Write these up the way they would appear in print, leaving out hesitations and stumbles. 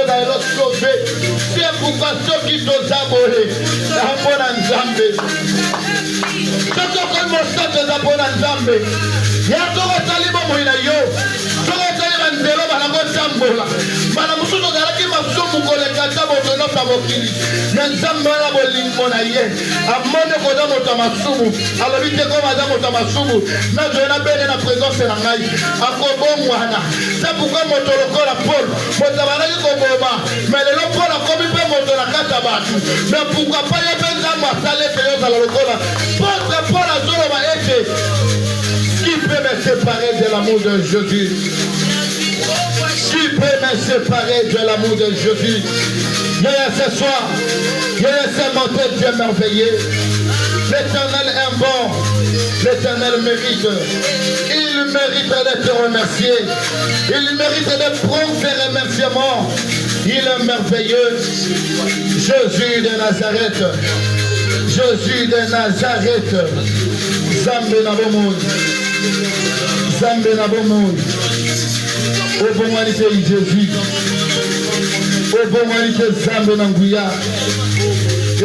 na elo sauvé. C'est pourquoi ceux qui t'osent abonner, abonner en Zambé. Ceux qui ont montré des abonnés en Zambé. Ya toko talibo moina yo. Toko talibo ndelo banango tambola. Bana musuto dalaki masumu koleka tabo tono tabokili. Na Nzambe la bolingo na ye. Amone koda moto masumu. Alobi te ko madame moto masumu. Na jona bene na présence na ngai. Akobomwana. C'est pourquoi moto lokola Paul. Moto banaki koboma. Mais le Paul a komi pe moto na kata batu. Mais pourquoi pas ye penza masale te yo za lokola. Paul a zolo ba ete. Qui peut me séparer de l'amour de Jésus? Qui peut me séparer de l'amour de Jésus? Ce soir, ce matin, Dieu merveilleux. L'Éternel est bon. L'Éternel mérite. Il mérite d'être remercié. Il mérite de prendre ses remerciements. Il est merveilleux. Jésus de Nazareth. Jésus de Nazareth. Zambé na bomoni. Zambé na bomoni. Au bon humanité Jésus. Au bon humanité Zambé na nguya.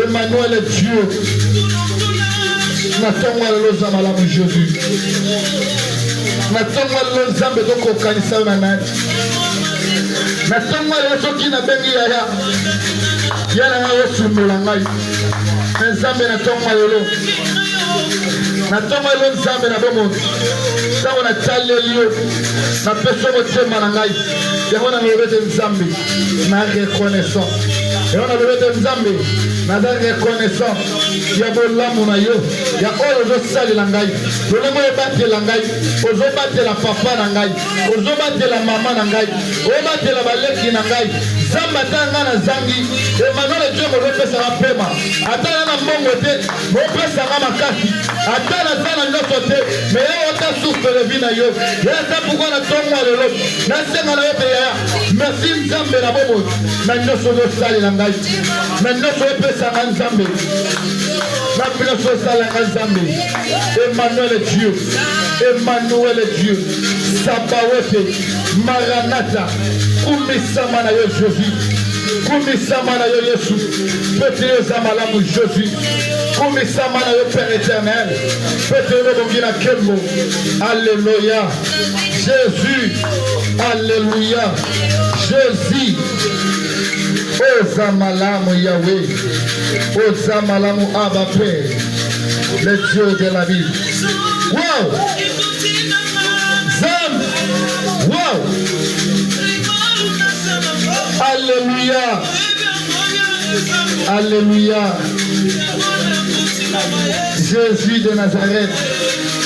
Emmanuel est Dieu. Natongwa lelo zamala mu Jésus. Natongwa lelo Zambé doko kanisa na nani. Natongwa lelo soki na bengi yaya. Yana na Yesu ngai. Nzambe natongwa lelo. Natongwa lelo Nzambe na bomo. Tango na chalelio. Na peso motema na ngai. Yango na lobete Nzambe. Na reconnaissant. Yango na lobete Nzambe. Na reconnaissant. Ya bolamu na yo. Ya oyo zo sali la ngai. Bolemo ebate la ngai. Ozo bate la papa na ngai. Ozo bate la mama na ngai. Ozo bate la baleki na ngai. Zamba tanga na zangi. Emmanuel Dieu mo pesa na pema. Atala na mbongo te. Mo pesa na makasi. Atala sana nyoto te. Mais ya ota souffle le vie na yo. Ya ta pourquoi na tongo lelo. Na senga na yo te ya. Merci Nzambe na bomo. Na nyoso zo sali la ngai. Na nyoso pesa na Nzambe. Na nyoso sali la Nzambe. Emmanuel est Dieu. Emmanuel est Dieu. Sabaote. Maranatha. Kumisama na yo Jésus. Kumisama na yo Yesu. Peut-être zamalamu Jésus. Kumisama na yo Père éternel. Peut-être bongina kembo. Alléluia. Jésus. Alléluia. Jésus. Ozamalamu Yahweh. Ozamalamu Abba Père. Le Dieu de la vie. Wow. Zam. Wow. Alléluia. Alléluia. Jésus de Nazareth.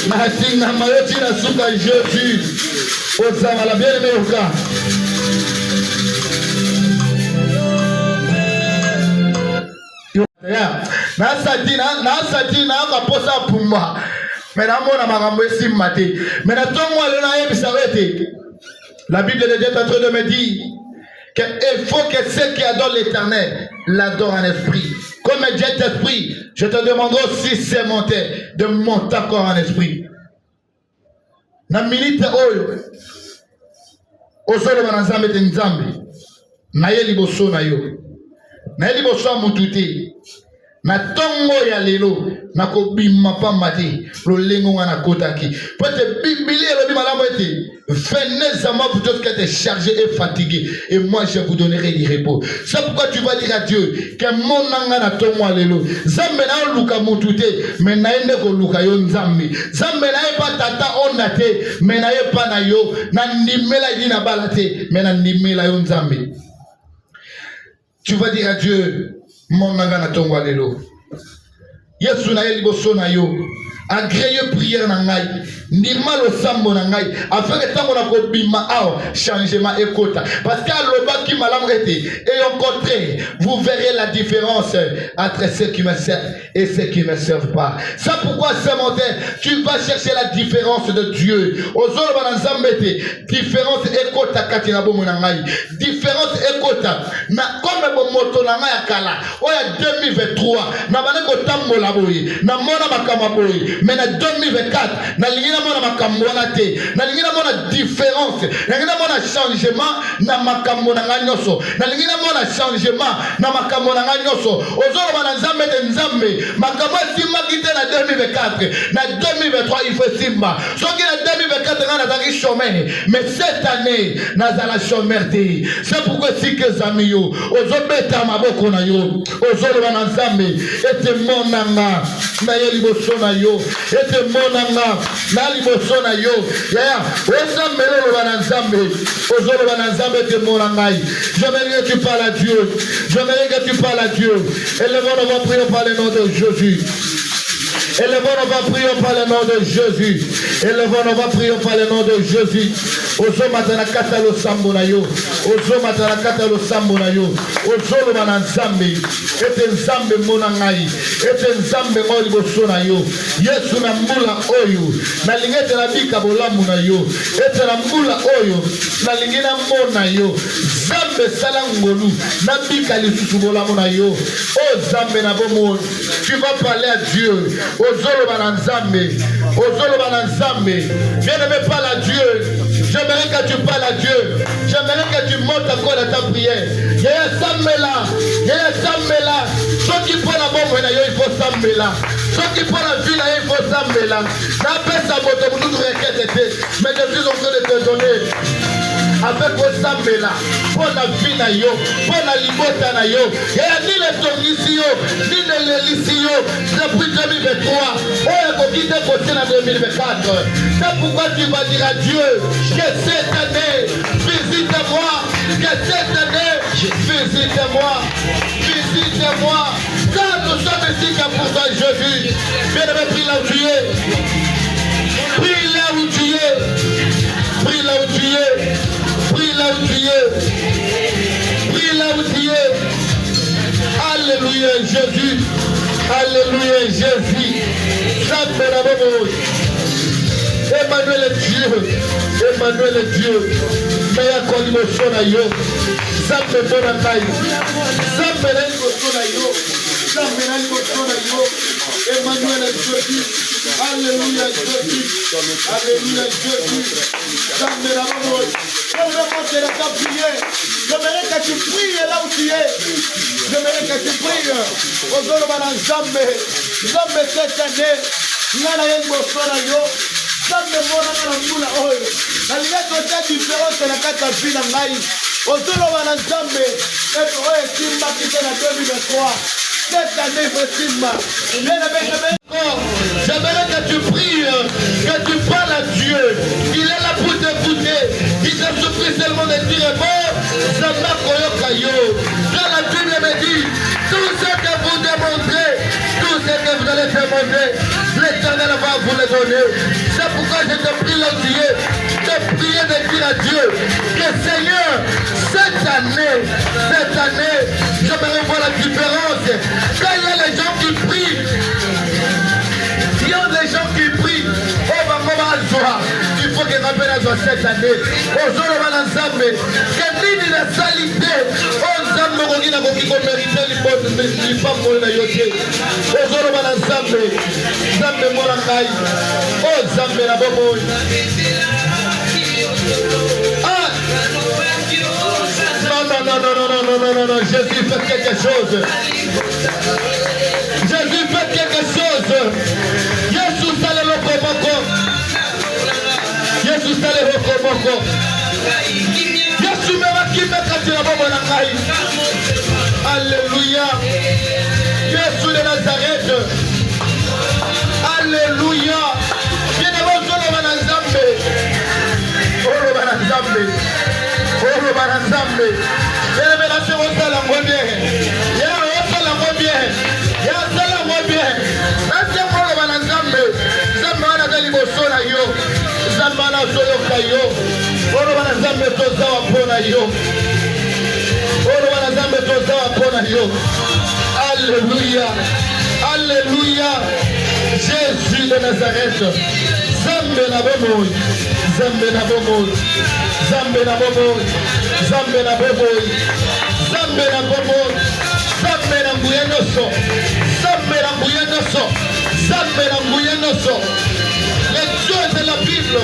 Mahatina mayoti na suka Jésus. Ozama la bien-aimé oka. Na kaposa pumba. Mais na mona makambo esimba te. Mais na tongo le na yebisa wete. La Bible de Dieu est en train de me dire qu'il faut que ceux qui adorent l'Éternel l'adorent en esprit. Comme Dieu est esprit, je te demanderai aussi c'est monter, de monter encore en esprit. Na minute oyo osolo banazambe te nzambe na ye liboso na yo. Na ye liboso mutu te. Na tongo ya lelo na kobima pamba te lolengo na kotaki. Peut-être Bible elobi malamu ete venez à moi vous tous qui êtes chargés et fatigués et moi je vous donnerai du repos. C'est pourquoi tu vas dire à Dieu que mon nanga na tongo lelo zambe na luka mutu te mais na ende ko luka yo nzambe. Zambe na pa tata onate mais na ye pa na yo na ndimela dina balate mais na ndimela yo nzambe. Tu vas dire à Dieu mon nanga na tongo lelo. Yesu na ye liboso na yo. Agréez prière na ngai. Ndima lo sambo na ngai. Afin que tango na ko bima ao changement ekota. Parce que loba ki malamu ete et au contraire, vous verrez la différence entre ceux qui me servent et ceux qui ne me servent pas. C'est pourquoi ce matin, tu vas chercher la différence de Dieu. Ozolo banazambete, différence ekota katina bomo na ngai. Différence ekota na comme bo moto na ngai akala. Oya 2023 na baneko tambola boye. Na mona makama boye. Mais en 2024, na lingina mona makambo na te, na lingina mona différence, na lingina mona changement na makambo na nga nyonso nalingi namona changement na makambo na nga nyonso ozoloba na nzambe te nzambe makambo esimbaki te na 2024 na 2023 il faut esimba soki na 2024 nga nazalaki chômeur mais cette année nazala chômeur te c'est pourquoi esika ezami yo ozobeta maboko na yo ozoloba na nzambe ete monanga na ye liboso na yo ete monanga na liboso na yo yaya osambela oloba na nzambe ozoloba na nzambe ete mona ngai j'aimerais que tu parles à Dieu j'aimerais que tu parles à Dieu élevons nos voix prions par le nom de Jésus. Élevons nos voix, prions par le nom de Jésus. Élevons nos voix, prions par le nom de Jésus. Ozo matana kata lo sambo na yo. Ozo matana kata lo sambo na yo. Ozo lo bana nzambe. Ete nzambe mona ngai. Ete nzambe ngoli boso na yo. Yesu na mbula oyo. Na lingete na bika bolamu na yo. Ete na mbula oyo. Na lingena mona yo. Zambe sala ngolu. Na bika lisusu bolamu na yo. O zambe na bomo. Tu vas parler à Dieu. Ozolo bananzambe, ozolo bananzambe. Bien-aimé, parle à Dieu. J'aimerais que tu parles à Dieu. J'aimerais que tu montes encore dans ta prière. Yaya Sambela, Yaya Sambela. Ceux qui prennent la bombe, il faut Sambela. Ceux qui prennent la ville, il faut Sambela. N'a pas sa moto, vous nous requêtez. Mais je suis en train de te donner. Avec vos sambela, pour la vie na yo, pour la libota na yo, et ni les tonisio, ni les lélisio, depuis 2023, on a quitté côté en 2024. C'est pourquoi tu vas dire à Dieu que cette année, visite-moi, que cette année, visite-moi, visite-moi. Quand nous sommes ici pour toi, Jésus, bien aimé, prie là où tu es, prie là où tu es, prie là où tu es. Prie là où tu es. Prie là où tu es. Alléluia Jésus. Alléluia Jésus. Emmanuel est Dieu. Emmanuel est Dieu. Mais il y a quoi de son aïe. Zambe bona kai. Zambe na son aïe. Zambe na son aïe. Emmanuel est Jésus. Alléluia Jésus. Alléluia Jésus. Zambe na bona. Je vais ta prière. J'aimerais que tu pries là où tu es. J'aimerais que tu pries. Ozolo bana Zambe. Zambe cette année. Nana yengo sona yo. Zambe mona na mbula oyo. Na liato ta différence na kata vina ngai. Ozolo bana Zambe. Et oyo simba kitena 2023. Cette année Simba. J'aimerais que tu pries, que tu parles à Dieu. Il est là pour t'écouter. Il te suffit seulement de dire bon, ça m'a koyokayo. Dans la Bible me dit, tout ce que vous demandez, tout ce que vous allez demander, l'Éternel va vous le donner. C'est pourquoi je te prie là où tu es, de prier de dire à Dieu que Seigneur, cette année, j'aimerais voir la différence. Quand il y a les gens qui prient, il y a des gens qui prient, il faut que rappelle à toi cette année. Aujourd'hui, on a ensemble. Que nini la salité, on s'aime qu'on a beaucoup mérité les femmes pour la yoté. Aujourd'hui, on a ensemble. Zambe morangai. Oh, Zambe la bobo. Ah! Non, Jésus fait quelque chose. Jésus fait quelque chose. Jésus sale le komoko. Jésus sale le komoko. Jésus me va qui me casse la bombe na kai. Alléluia. Jésus de Nazareth. Alléluia. Bien avant solo bana Zambe. Oro bana Zambe. Oro bana Zambe. Ele me laisse au la ngombe. Ya au la ngombe. Ya sala ngombe. Nase oro bana Zambe. Zambe wana dali bosona yo. Zambe wana soyo kayo. Oro bana Zambe tozawa pona yo. Oro bana Zambe tozawa pona yo. Alléluia. Alléluia. Jésus de Nazareth. Zambe na bomo. Zambe na bomo. Zambe na bomo. Zambe na bomo. Zambe na bomo. Zambe na mbuyenoso. Zambe na mbuyenoso. Zambe na mbuyenoso. Le Dieu de la Bible.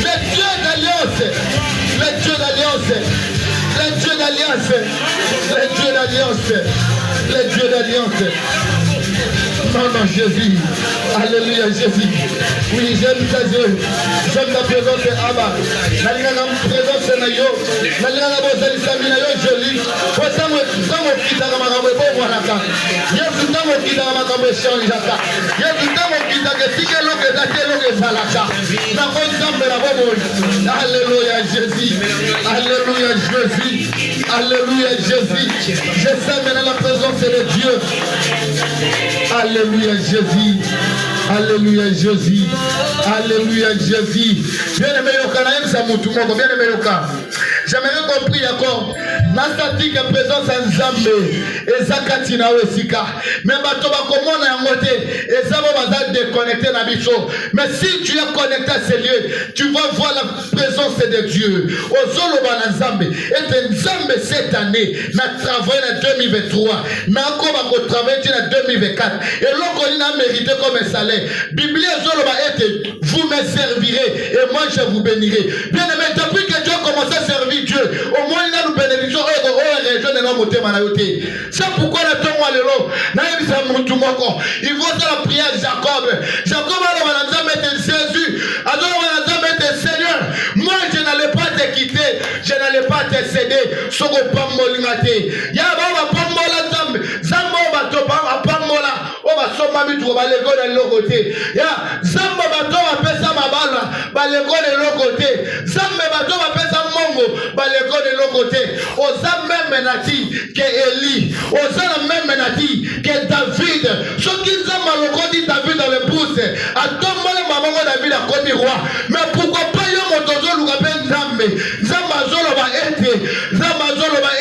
Le Dieu d'alliance. Le Dieu d'alliance. Les dieux d'alliance. Les dieux d'alliance. Les dieux d'alliance. Non, Jésus. Alléluia, Jésus. Oui, j'aime ta Dieu. J'aime ta présence, Abba. Nalinga na présence na yo. Nalinga na bozali sami na yo joli. Otango kitaka makambo ebo wanaka. Yesu tango kitaka makambo change aka. Yesu tango kitaka tike loke zake loke salaka. Na konsambe na bobo. Alléluia, Jésus. Alléluia, Jésus. Alléluia, Jésus. Je sais maintenant la présence de Dieu. Alléluia, Jésus. Alléluia, Jésus. Alléluia, Jésus. Bien-aimé, bien-aimé, j'aimerais compris encore. Nastati que présence en Zambé. Et Zakati na Wesika. Mais Batoba comment on a monté. Et ça va déconnecter la bicho. Mais si tu es connecté à ces lieux, tu vas voir la présence de Dieu. Au Zoloba na Zambé. Et Zambé cette année, n'a travaillé en 2023. N'a encore travaillé en 2024. Et l'on a mérité comme un salaire. Bible Zoloba était vous me servirez et moi je vous bénirai. Bien aimé, depuis que Dieu a commencé à servir Dieu, au moins il a nous bénédiction. C'est pourquoi le temps où il faut faire la prière de Jacob. Jacob a dit Jésus, Seigneur, moi je n'allais pas te quitter, je n'allais pas te céder. Soko pamolingate. Ya baba pamola zambe, zambo bato pamola. Oba soma bitu balego de l'autre. Ya zambo bato apesa mabala, balego de l'autre. Zambe bato apesa mongo, balego de l'autre. Oza même menati que Eli, oza même menati que David. Ce qui zamba le dit David dans le pouce, a tombé maman David a commis roi. Mais pourquoi pas yo motozo lukapen zambe? Zambazolo va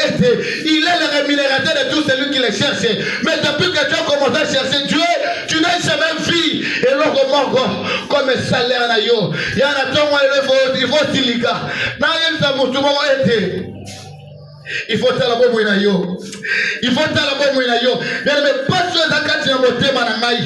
être, il est le rémunérateur de tout celui qui le cherche. Mais depuis que tu as commencé à chercher Dieu, tu n'as jamais vu. Et l'autre comme un salaire na yo. Il y a un temps où il faut silica. Il faut faire la bonne moïna yo. Il faut faire la bonne moïna yo. Mais pas sur la carte de motema na ngai.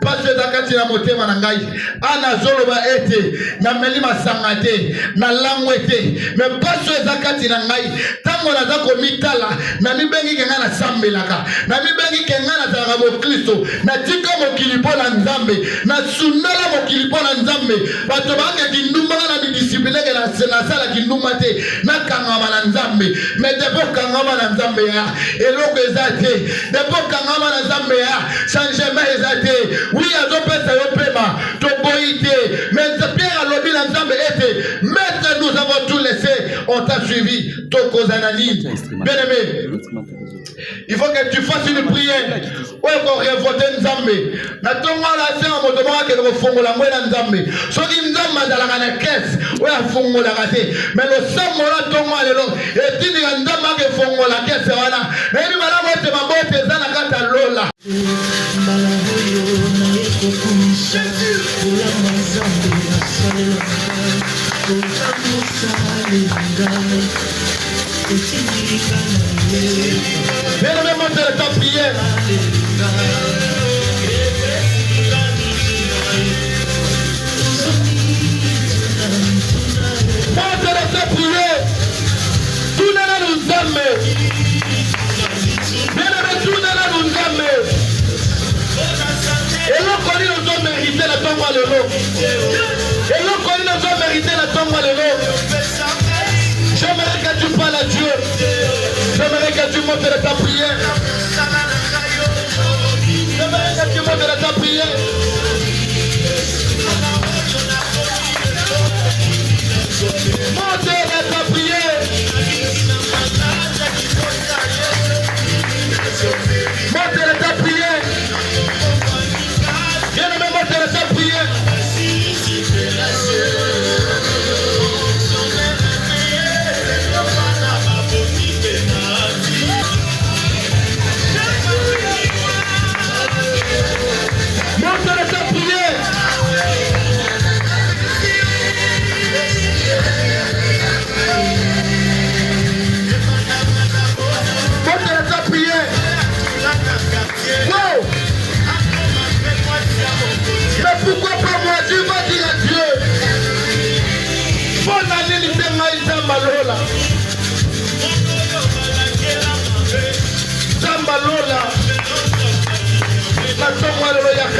Pas sur la carte de motema na ngai. Ana zolo ba ete. Na melima sangate. Na langwete. Mais pas sur la carte na ngai. Tango na zako mitala. Na mi bengi kenga na sambelaka. Na mi bengi kenga na tarabo Kristo. Na tika mo kilipo na nzambe. Na sunala mo kilipo na nzambe. Bato ba ke kindumba na mi discipline ke na sala kindumba te. Na kangama na nzambe. Depo kangama na nzambe ya eloko ezate depo kangama na nzambe ya changement ezate oui azo pesa yo pema to boite mais Pierre a lobi na nzambe ete maître nous avons tout laissé on t'a suivi to kozanani bien aimé il faut que tu fasses une prière ouais pour révolter nzambe na tongo la se en moto moko ke ko fongola ngwela nzambe soki nzambe azalaka na caisse ouais afongola kate mais le sambo la tongo lelo etini nzambe ke fongola caisse wana na ni malamu ete mabote ezana kata lola Viens me montrer ta prière. Montre ta prière. Tout n'est là nous aime. Bien-aimé, tout n'est là nous aime. Et l'on connaît nos hommes mérités la tombe à l'eau. Et l'on connaît nos hommes mérités la tombe à l'eau. J'aimerais que tu parles à Dieu. J'aimerais que tu montres ta prière. J'aimerais que tu montres ta prière. Montre ta prière. Montre ta prière. Viens me montrer ta prière.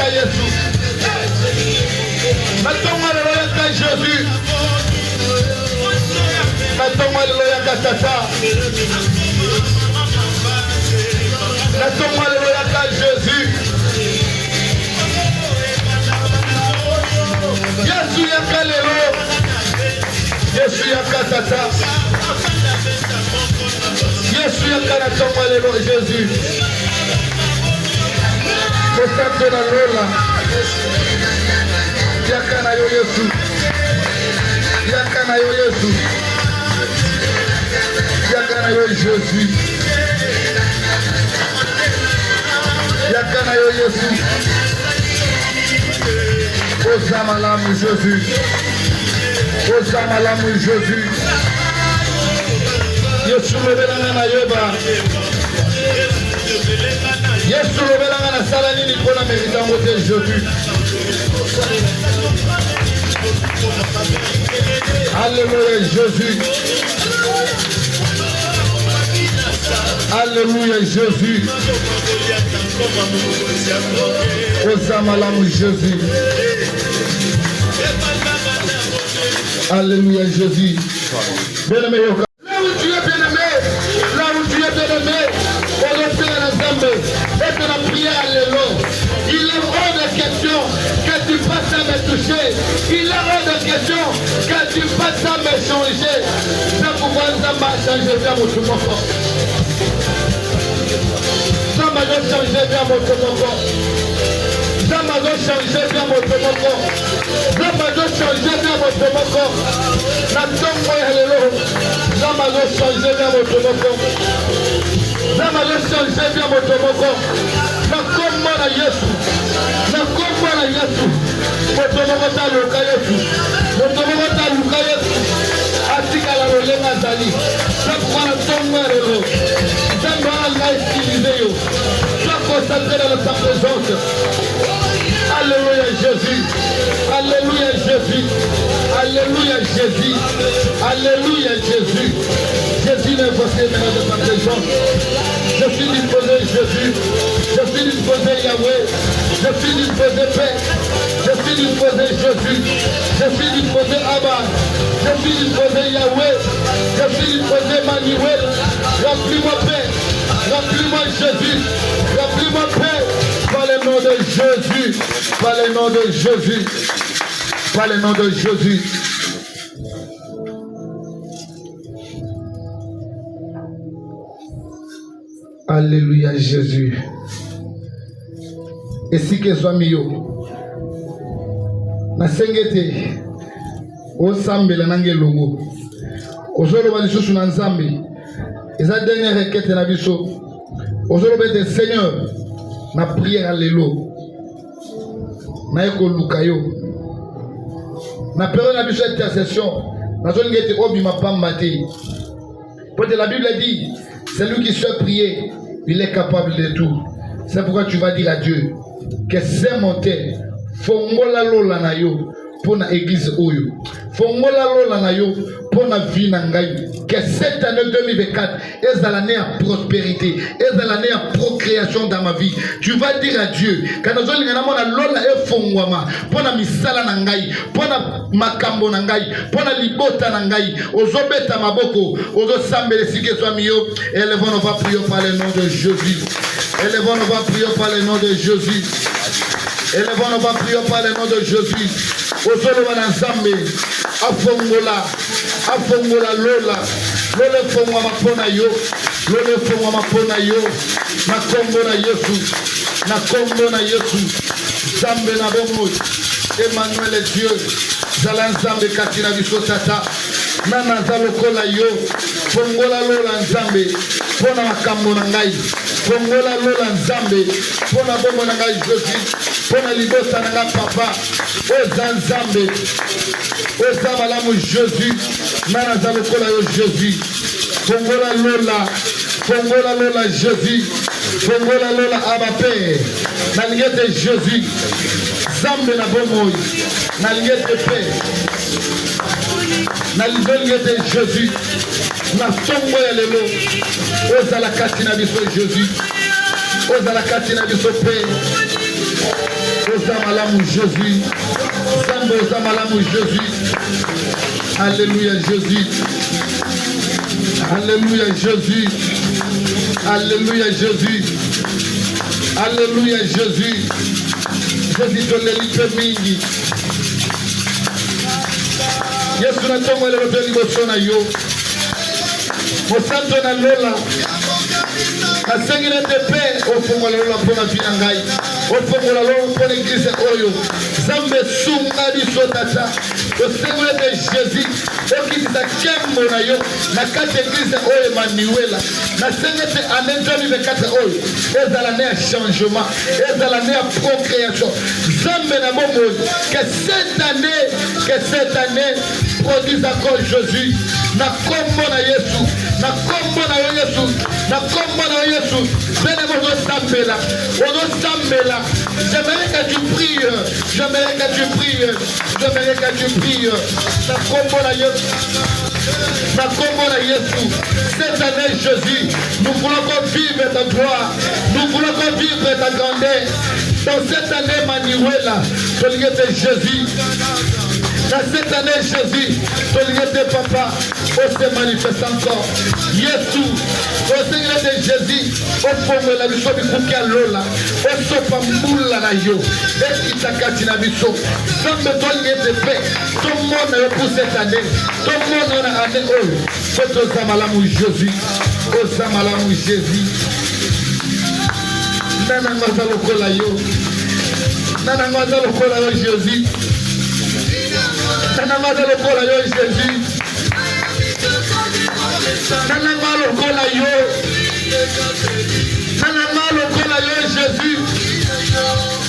yaka Yesu. Natongo lelo yaka Jésus. Natongo lelo yaka Tata. Natongo lelo yaka Jésus. Yesu yaka lelo. Yesu yaka Tata. Yesu yaka natongo lelo Jésus. Mosanto na lola. Yaka na yo Yesu. Yaka na yo Yesu. Yaka na yo Jésus. Yaka na yo Yesu. Osama l'amour Jésus. Osama l'amour Jésus. Yesu lobelanga na yoba. Yesu lobelanga na sala nini mpona mérite yango te Jésus. Alléluia Jésus. Alléluia Jésus. Osama l'amour Jésus. Alléluia Jésus. Bien-aimé, là où tu es bien-aimé, là où tu es bien-aimé, on va faire la zambe et de la prière à l'élo. Il est hors de question que tu passes à me toucher. Il est hors de question que tu passes à me changer. C'est pourquoi Zamba a changé bien mon toumoko. Zamba a changé bien mon toumoko. Zamba a changé bien mon toumoko. Zamba a changé bien mon toumoko. Na tongo ya lelo. Zamba a changé bien mon toumoko. Zamba a changé bien mon toumoko. Na kombo na Yesu. Na kombo na Yesu. Moto moko ta luka Yesu. Moto moko ta luka Yesu. Atikala lolenga zali. Sakwa na tongo ya lelo. Zamba a utilisé yo. Sois concentré dans sa présence. Alléluia Jésus. Alléluia Jésus. Alléluia Jésus. Alléluia Jésus. Jésus n'est pas maintenant de sa présence. Je suis disposé Jésus. Je suis disposé Yahweh. Je suis disposé Père. Je suis disposé Jésus. Je suis disposé Abba. Je suis disposé Yahweh. Je suis disposé Manuel. Remplis-moi Père. Remplis-moi Jésus. Remplis-moi Père. Par le nom de Jésus. Par le nom de Jésus. Par le nom de Jésus. Alléluia Jésus. Et si que soit mieux, na sengete o sambela nange longo ozolo ba lisusu na nzambe eza dernière requête na biso ozolo bete Seigneur na prière lelo na eko lukayo na période na biso intercession na zone ngete obima pamba te. Parce que la Bible dit celui qui sait prier il est capable de tout. C'est pourquoi tu vas dire à Dieu que c'est mon terre fongola lola na yo pour na église oyo fongola lola na yo pour na vie na ngai que cette année 2024 est l'année à prospérité est l'année à procréation dans ma vie. Tu vas dire à Dieu quand nous allons na lola e fongwama pour na misala na ngai pour na makambo na ngai pour na libota na ngai ozobeta maboko ozosambele sike so miyo. Élevons nos voix, prions par le nom de Jésus. Élevons nos voix, prions par le nom de Jésus. Élevons nos voix, prions par le nom de Jésus. Ozolo wana nzambe afongola lola lola fongwa mapona yo lola fongwa mapona yo na kombo na Yesu nzambe na bomo Emmanuel Dieu zala nzambe kati na biso tata nana zalokola yo fongola lola nzambe pona makambo na ngai fongola lola nzambe pona bomo na ngai Jésus pona libota na ngai papa oza nzambe oza malamu Jésus nana zalokola yo Jésus fongola lola Jésus fongola lola Abba Père nalingete Jésus nzambe na bomo nalingete Père nalingete Jésus na songo ya lelo ozala kati na biso Jésus ozala kati na biso Père Ozamalamu Jésus. Zambe Ozamalamu Jésus. Alléluia Jésus. Alléluia Jésus. Alléluia Jésus. Alléluia Jésus. Jésus te l'élite mingi. Yesu na tongo le robe liboso na yo. Mosanto na lola. Asengile te pe ofongo la lola pona vina ngai. Ofongo la lola pona église oyo. Zambe sunga biso tata. Osengile te Jésus. Okitisa kembo na yo. Na kati église oyo Emmanuel. Na sengete année 2024 oyo. Ezala ne ya changement. Ezala ne ya procréation. Zambe na momo. Que cette année produise encore Jésus. Na kombo na Yesu. Na kombo na Yesu. Na kombo na Yesu. Bénémono Sambela. Ono Sambela. J'aimerais que tu pries. J'aimerais que tu pries. J'aimerais que tu pries. Na kombo na Yesu. Na kombo na Yesu. Cette année, Jésus, nous voulons qu'on vive ta gloire. Nous voulons qu'on vive ta grandeur. Dans cette année, Manuela, tu es Jésus. Dans cette année, Jésus, tu es papa. On se manifeste encore. Yesu, au Seigneur de Jésus, au fond de la mission du Koukia Lola, au sopa moula na yo, et Itakati na mission. Sommes ton lien de paix. Tout le monde est pour cette année. Tout le monde est en année. C'est au Zamalamu Jésus. Au Zamalamu Jésus. Nana Mazalo Kola yo. Nana Mazalo Kola yo Jésus. Nana Mazalo Kola yo Jésus. Nana Mazalo Kola yo. Nana Mazalo Kola yo Jésus.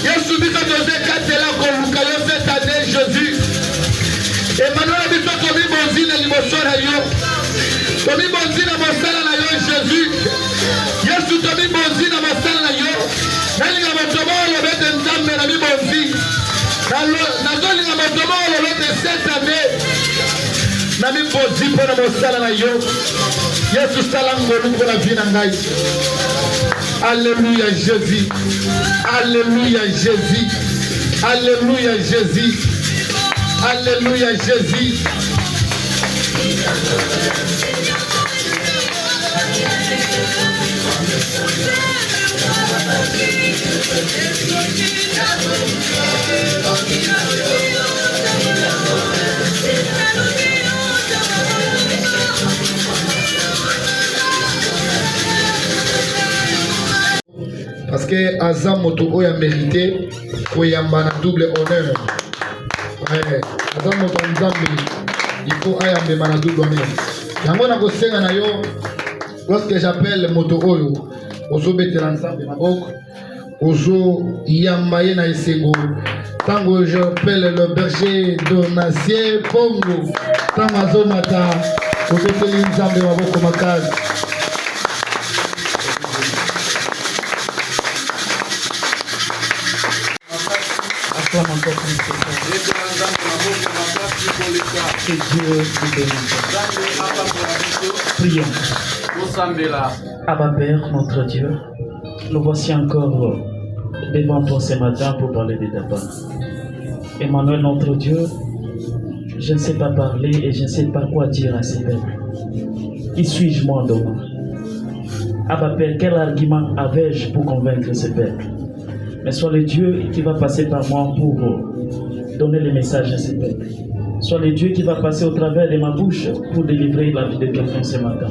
Yesu biso toze katela koluka yo cette année Jésus. Emmanuel biso tomi bonzina liboso na yo. Tomi bonzina mosala na yo Jésus. Yesu tomi bonzina mosala na yo. Nalinga motomolo bete nzambe na mi bonzi. Nazolinga motomolo bete cette année. Na mi bonzi pona mosala na yo. Yesu salango luko na vie na ngai. Alléluia Jésus. Alléluia Jésus. Alléluia Jésus. Alléluia Jésus. Parce que Azam Moto a mérité qu'il y ait un double honneur. Ouais, Azam Moto il faut qu'il y ait un double honneur. Lorsque j'appelle Moto Oyo, Ozo Betelansa de Mabok, Ozo Yambaye na Esengo, Tango j'appelle le berger Donatien Congo, Tamazo Mata, Ozo Betelansa de Mabok Makaz. Que Dieu vous bénisse. Prions. Abba Père, notre Dieu, nous voici encore devant toi ce matin pour parler de ta parole. Emmanuel, notre Dieu, je ne sais pas parler et je ne sais pas quoi dire à ces peuples. Qui suis-je moi demain? Abba Père, quel argument avais-je pour convaincre ces peuples? Mais sois le Dieu qui va passer par moi pour donner le message à ces peuples. Sois le Dieu qui va passer au travers de ma bouche pour délivrer la vie de quelqu'un ce matin.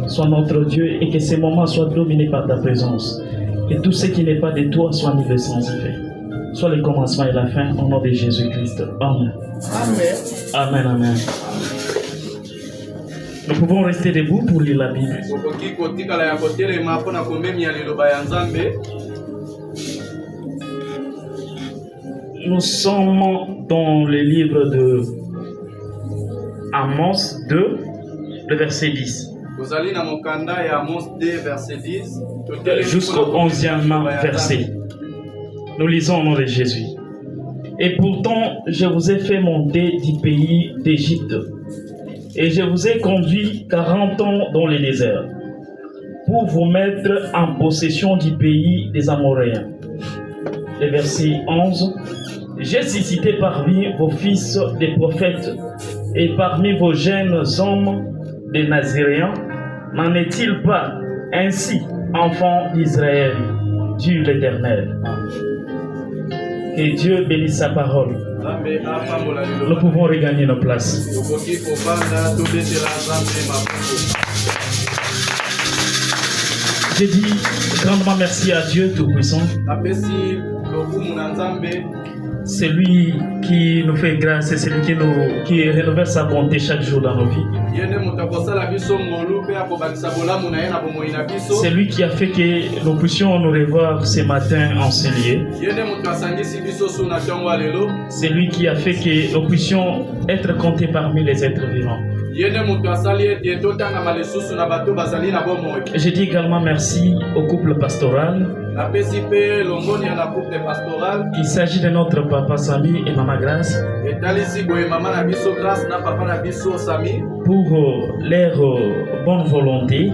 Sois notre Dieu et que ces moments soient dominés par ta présence. Que tout ce qui n'est pas de toi soit mis sans effet. Soit le commencement et la fin au nom de Jésus-Christ. Amen. Amen. Amen, amen. Nous pouvons rester debout pour lire la Bible. Nous sommes dans le livre de Amos 2, le verset 10. Jusqu'au 11e verset. Nous lisons au nom de Jésus. Et pourtant, je vous ai fait monter du pays d'Égypte, et je vous ai conduit 40 ans dans le désert, pour vous mettre en possession du pays des Amoréens, le verset 11. J'ai suscité parmi vos fils des prophètes et parmi vos jeunes hommes des Naziréens. N'en est-il pas ainsi, enfants d'Israël, dit l'Éternel? Que Dieu bénisse sa parole. Nous pouvons regagner nos places. Je dis grandement merci à Dieu Tout-Puissant. C'est lui qui nous fait grâce, c'est lui qui renouvelle sa bonté chaque jour dans nos vies. C'est lui qui a fait que nous puissions nous revoir ce matin ensoleillés. C'est lui qui a fait que nous puissions être comptés parmi les êtres vivants. Je dis également merci au couple pastoral. Il s'agit de notre papa Sami et maman Grâce. Pour leur bonne volonté,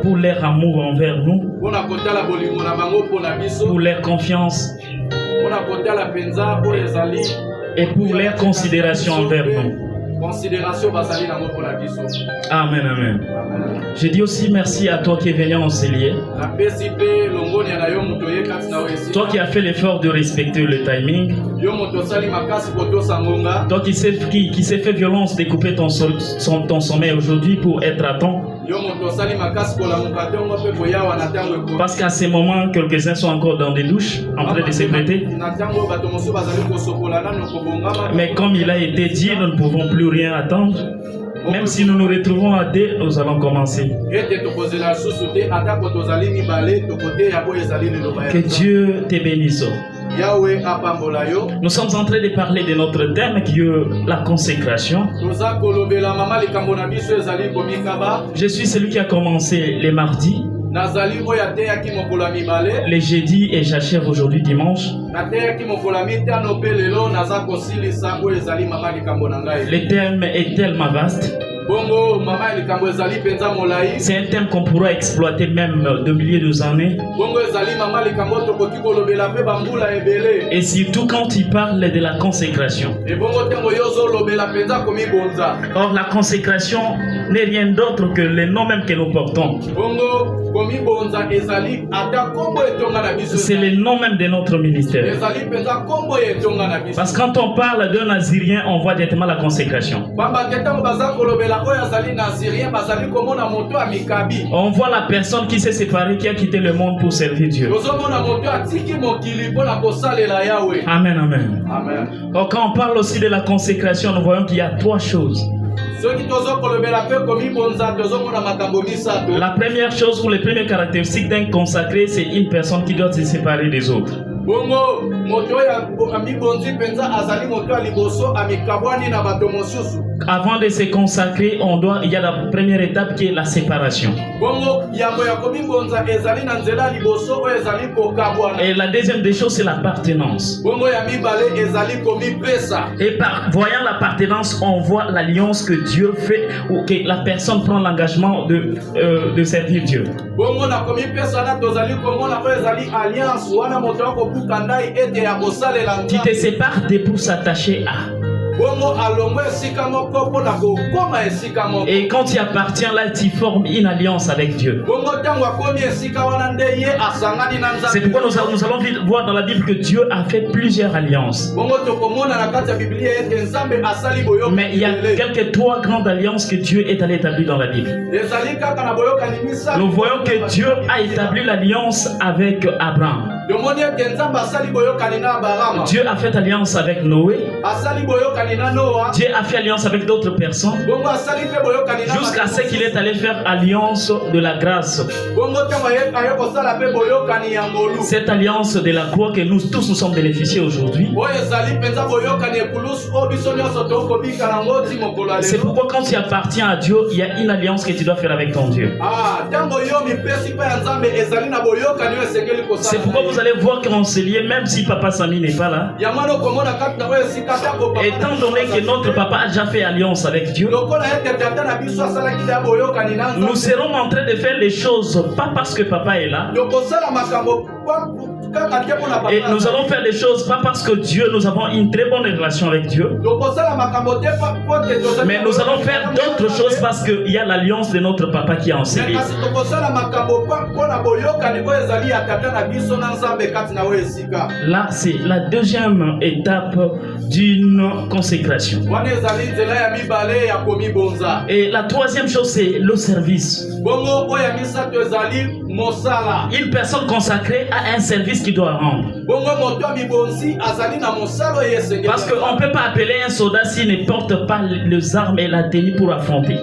pour leur amour envers nous, pour leur confiance et pour leur considération envers nous. Amen, amen. Je dis aussi merci à toi qui es venu enseigner. Toi qui as fait l'effort de respecter le timing. Toi qui s'est fait violence de couper ton sommeil aujourd'hui pour être à temps. Parce qu'à ces moments, quelques-uns sont encore dans des douches, en train de se prêter. Mais comme il a été dit, nous ne pouvons plus rien attendre. Même si nous nous retrouvons à deux, nous allons commencer. Que Dieu te bénisse. Nous sommes en train de parler de notre thème qui est la consécration. Je suis celui qui a commencé les mardis, les jeudis et j'achève aujourd'hui dimanche. Le thème est tellement vaste. C'est un thème qu'on pourra exploiter même de milliers d'années. Et surtout quand il parle de la consécration. Or la consécration n'est rien d'autre que le nom même que nous portons. C'est le nom même de notre ministère. Parce que quand on parle d'un Nazirien, on voit directement la consécration. On voit la personne qui s'est séparée, qui a quitté le monde pour servir Dieu. Amen, amen. Or, quand on parle aussi de la consécration, nous voyons qu'il y a trois choses. La première chose ou les premières caractéristiques d'un consacré, c'est une personne qui doit se séparer des autres. Avant de se consacrer, il y a la première étape qui est la séparation. Et la deuxième des choses, c'est l'appartenance. Et voyant l'appartenance, on voit l'alliance que Dieu fait ou que la personne prend l'engagement de servir Dieu. Tu te sépares pour s'attacher à. Et quand tu appartiens là, tu formes une alliance avec Dieu. C'est pourquoi nous allons voir dans la Bible que Dieu a fait plusieurs alliances. Mais il y a quelques trois grandes alliances que Dieu est allé établir dans la Bible. Nous voyons que Dieu a établi l'alliance avec Abraham. Dieu a fait alliance avec Noé. Dieu a fait alliance avec d'autres personnes jusqu'à ce qu'il est allé faire alliance de la grâce. Cette alliance de la croix que nous tous nous sommes bénéficiés aujourd'hui. C'est pourquoi quand tu appartiens à Dieu, il y a une alliance que tu dois faire avec ton Dieu. C'est pourquoi vous allez voir qu'on se lie, même si Papa Sami n'est pas là. Étant donné que notre papa a déjà fait alliance avec Dieu, nous serons en train de faire les choses pas parce que papa est là. Et nous allons faire les choses pas parce que Dieu, nous avons une très bonne relation avec Dieu. Mais nous allons faire d'autres choses parce qu'il y a l'alliance de notre papa qui est enseigné. Là, c'est la deuxième étape d'une consécration. Et la troisième chose, c'est le service. Une personne consacrée a un service qu'il doit rendre. Parce qu'on ne peut pas appeler un soldat s'il ne porte pas les armes et la tenue pour affronter.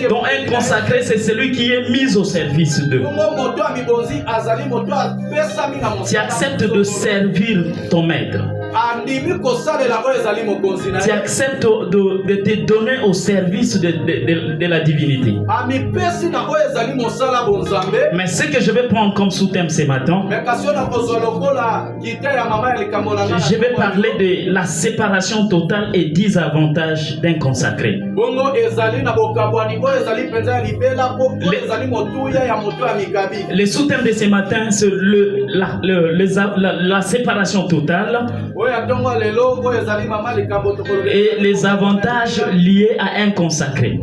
Donc un consacré, c'est celui qui est mis au service d'eux. Tu acceptes de servir ton maître. Tu acceptes de te donner au service de la divinité. Mais ce que je vais prendre comme sous-thème ce matin, je vais parler de la séparation totale et 10 avantages d'un consacré. Le sous-thème de ce matin, c'est la séparation totale et les avantages liés à un consacré.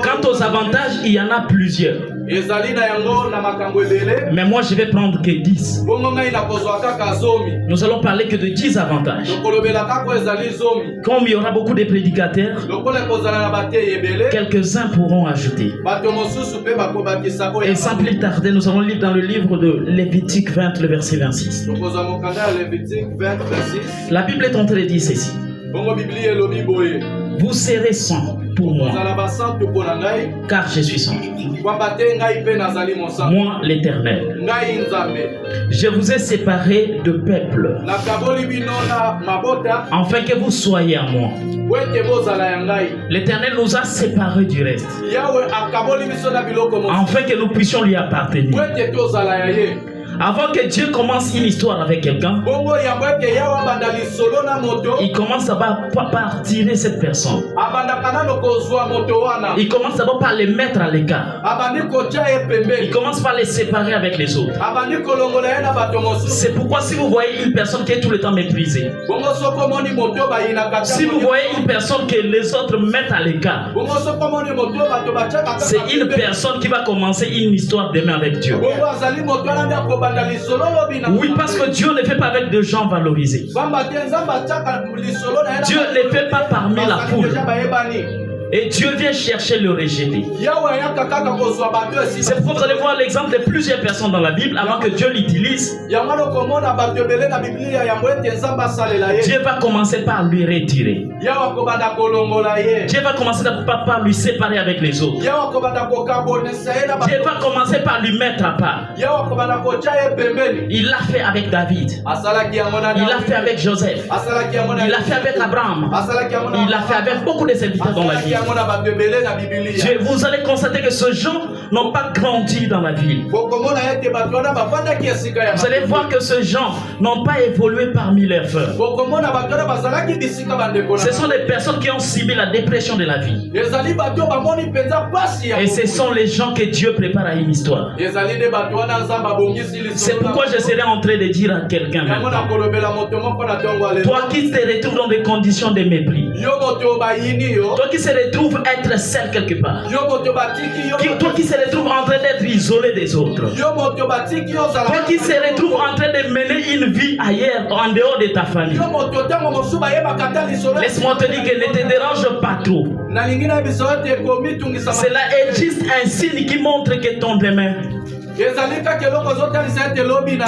Quant aux avantages, il y en a plusieurs. Mais moi, je vais prendre que 10. Nous allons parler que de 10 avantages. Comme il y aura beaucoup de prédicateurs, quelques-uns pourront ajouter. Et sans plus tarder, nous allons lire dans le livre de Lévitique 20, le verset 26. La Bible est en train de dire ceci. Vous serez saints pour moi, car je suis saint. Moi, l'Éternel. Je vous ai séparés de peuple, afin que vous soyez à moi. L'Éternel nous a séparés du reste, afin que nous puissions lui appartenir. Avant que Dieu commence une histoire avec quelqu'un, il commence d'abord par tirer cette personne. Il commence d'abord par les mettre à l'écart. Il commence par les séparer avec les autres. C'est pourquoi si vous voyez une personne qui est tout le temps méprisée, si vous voyez une personne que les autres mettent à l'écart, c'est une personne qui va commencer une histoire demain avec Dieu. Oui, parce que Dieu ne fait pas avec des gens valorisés. Dieu ne fait pas parmi la foule. Et Dieu vient chercher le rejeté. C'est pourquoi vous allez voir l'exemple de plusieurs personnes dans la Bible avant que Dieu l'utilise. Dieu va commencer par lui retirer. Dieu va commencer par lui séparer avec les autres. Dieu va commencer par lui mettre à part. Il l'a fait avec David. Il l'a fait avec Joseph. Il l'a fait avec Abraham. Il l'a fait avec beaucoup de serviteurs dans la vie. Vous allez constater que ces gens n'ont pas grandi dans la ville. Vous allez voir que ces gens n'ont pas évolué parmi leurs frères. Ce sont des personnes qui ont subi la dépression de la vie. Et ce sont les gens que Dieu prépare à une histoire. C'est pourquoi je serai en train de dire à quelqu'un maintenant, toi qui te retrouves dans des conditions de mépris, toi qui se retrouves être seul quelque part, toi qui se retrouve en train d'être isolé des autres, toi qui se retrouve en train de mener une vie ailleurs, en dehors de ta famille, laisse-moi te dire que ne te dérange pas trop. Cela est juste un signe qui montre que ton demain, tu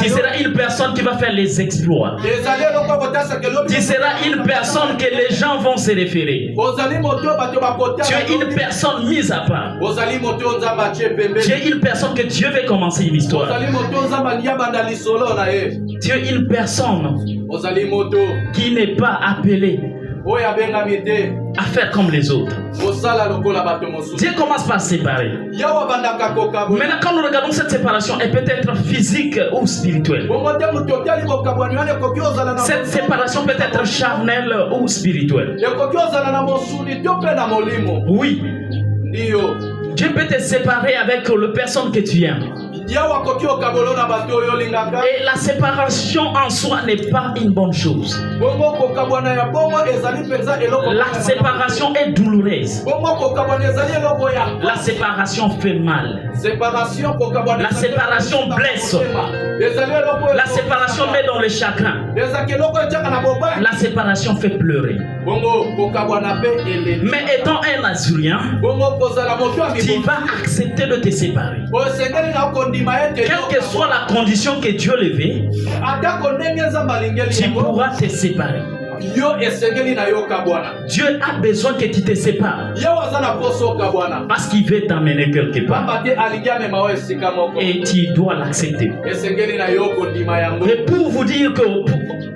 seras une personne qui va faire les exploits. Tu seras une personne que les gens vont se référer. Tu es une personne mise à part. Tu es une personne que Dieu veut commencer une histoire. Tu es une personne qui n'est pas appelée à faire comme les autres. Dieu commence par séparer. Maintenant, quand nous regardons cette séparation, elle peut être physique ou spirituelle. Cette séparation peut être charnelle ou spirituelle. Oui. Dieu peut te séparer avec la personne que tu aimes. Et la séparation en soi n'est pas une bonne chose. La séparation est douloureuse. La séparation fait mal. La séparation blesse. La séparation met dans le chagrin. La séparation fait pleurer. Mais étant un Assyrien, tu vas accepter de te séparer. Quelle que soit la condition que Dieu levait, tu pourras te séparer. Dieu a besoin que tu te sépares parce qu'il veut t'amener quelque part et tu dois l'accepter. Et pour vous dire que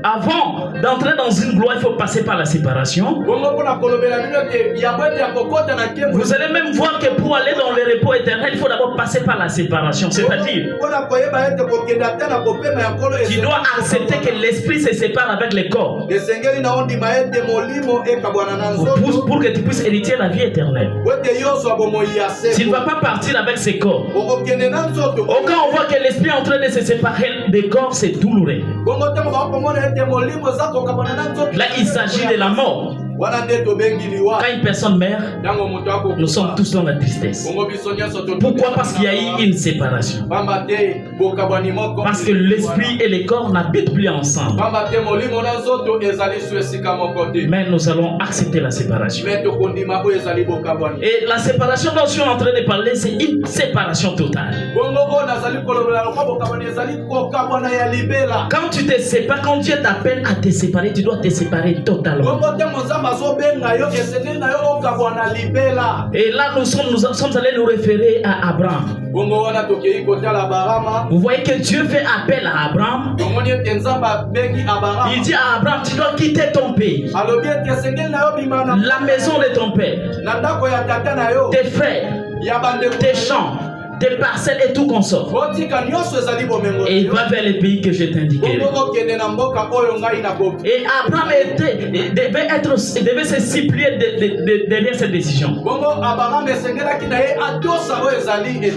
avant d'entrer dans une gloire, il faut passer par la séparation. Vous allez même voir que pour aller dans le repos éternel, il faut d'abord passer par la séparation. C'est-à-dire, tu dois accepter que l'esprit se sépare avec le corps pour que tu puisses hériter la vie éternelle. Tu ne vas pas partir avec ce corps. Quand on voit que l'esprit est en train de se séparer des corps, c'est douloureux. Là, il s'agit de la mort. Quand une personne meurt, nous sommes tous dans la tristesse. Pourquoi? Parce qu'il y a eu une séparation. Parce que l'esprit et le corps n'habitent plus ensemble. Mais nous allons accepter la séparation. Et la séparation dont je suis en train de parler, c'est une séparation totale. Quand tu te sépares, quand Dieu t'appelle à te séparer, tu dois te séparer totalement. Et là, nous sommes allés nous référer à Abraham. Vous voyez que Dieu fait appel à Abraham. Il dit à Abraham, tu dois quitter ton pays, la maison de ton père, tes frères, tes champs, tes parcelles et tout consort. Et il va vers les pays que je t'indiquerai. Et Abraham devait se supplier derrière cette décision.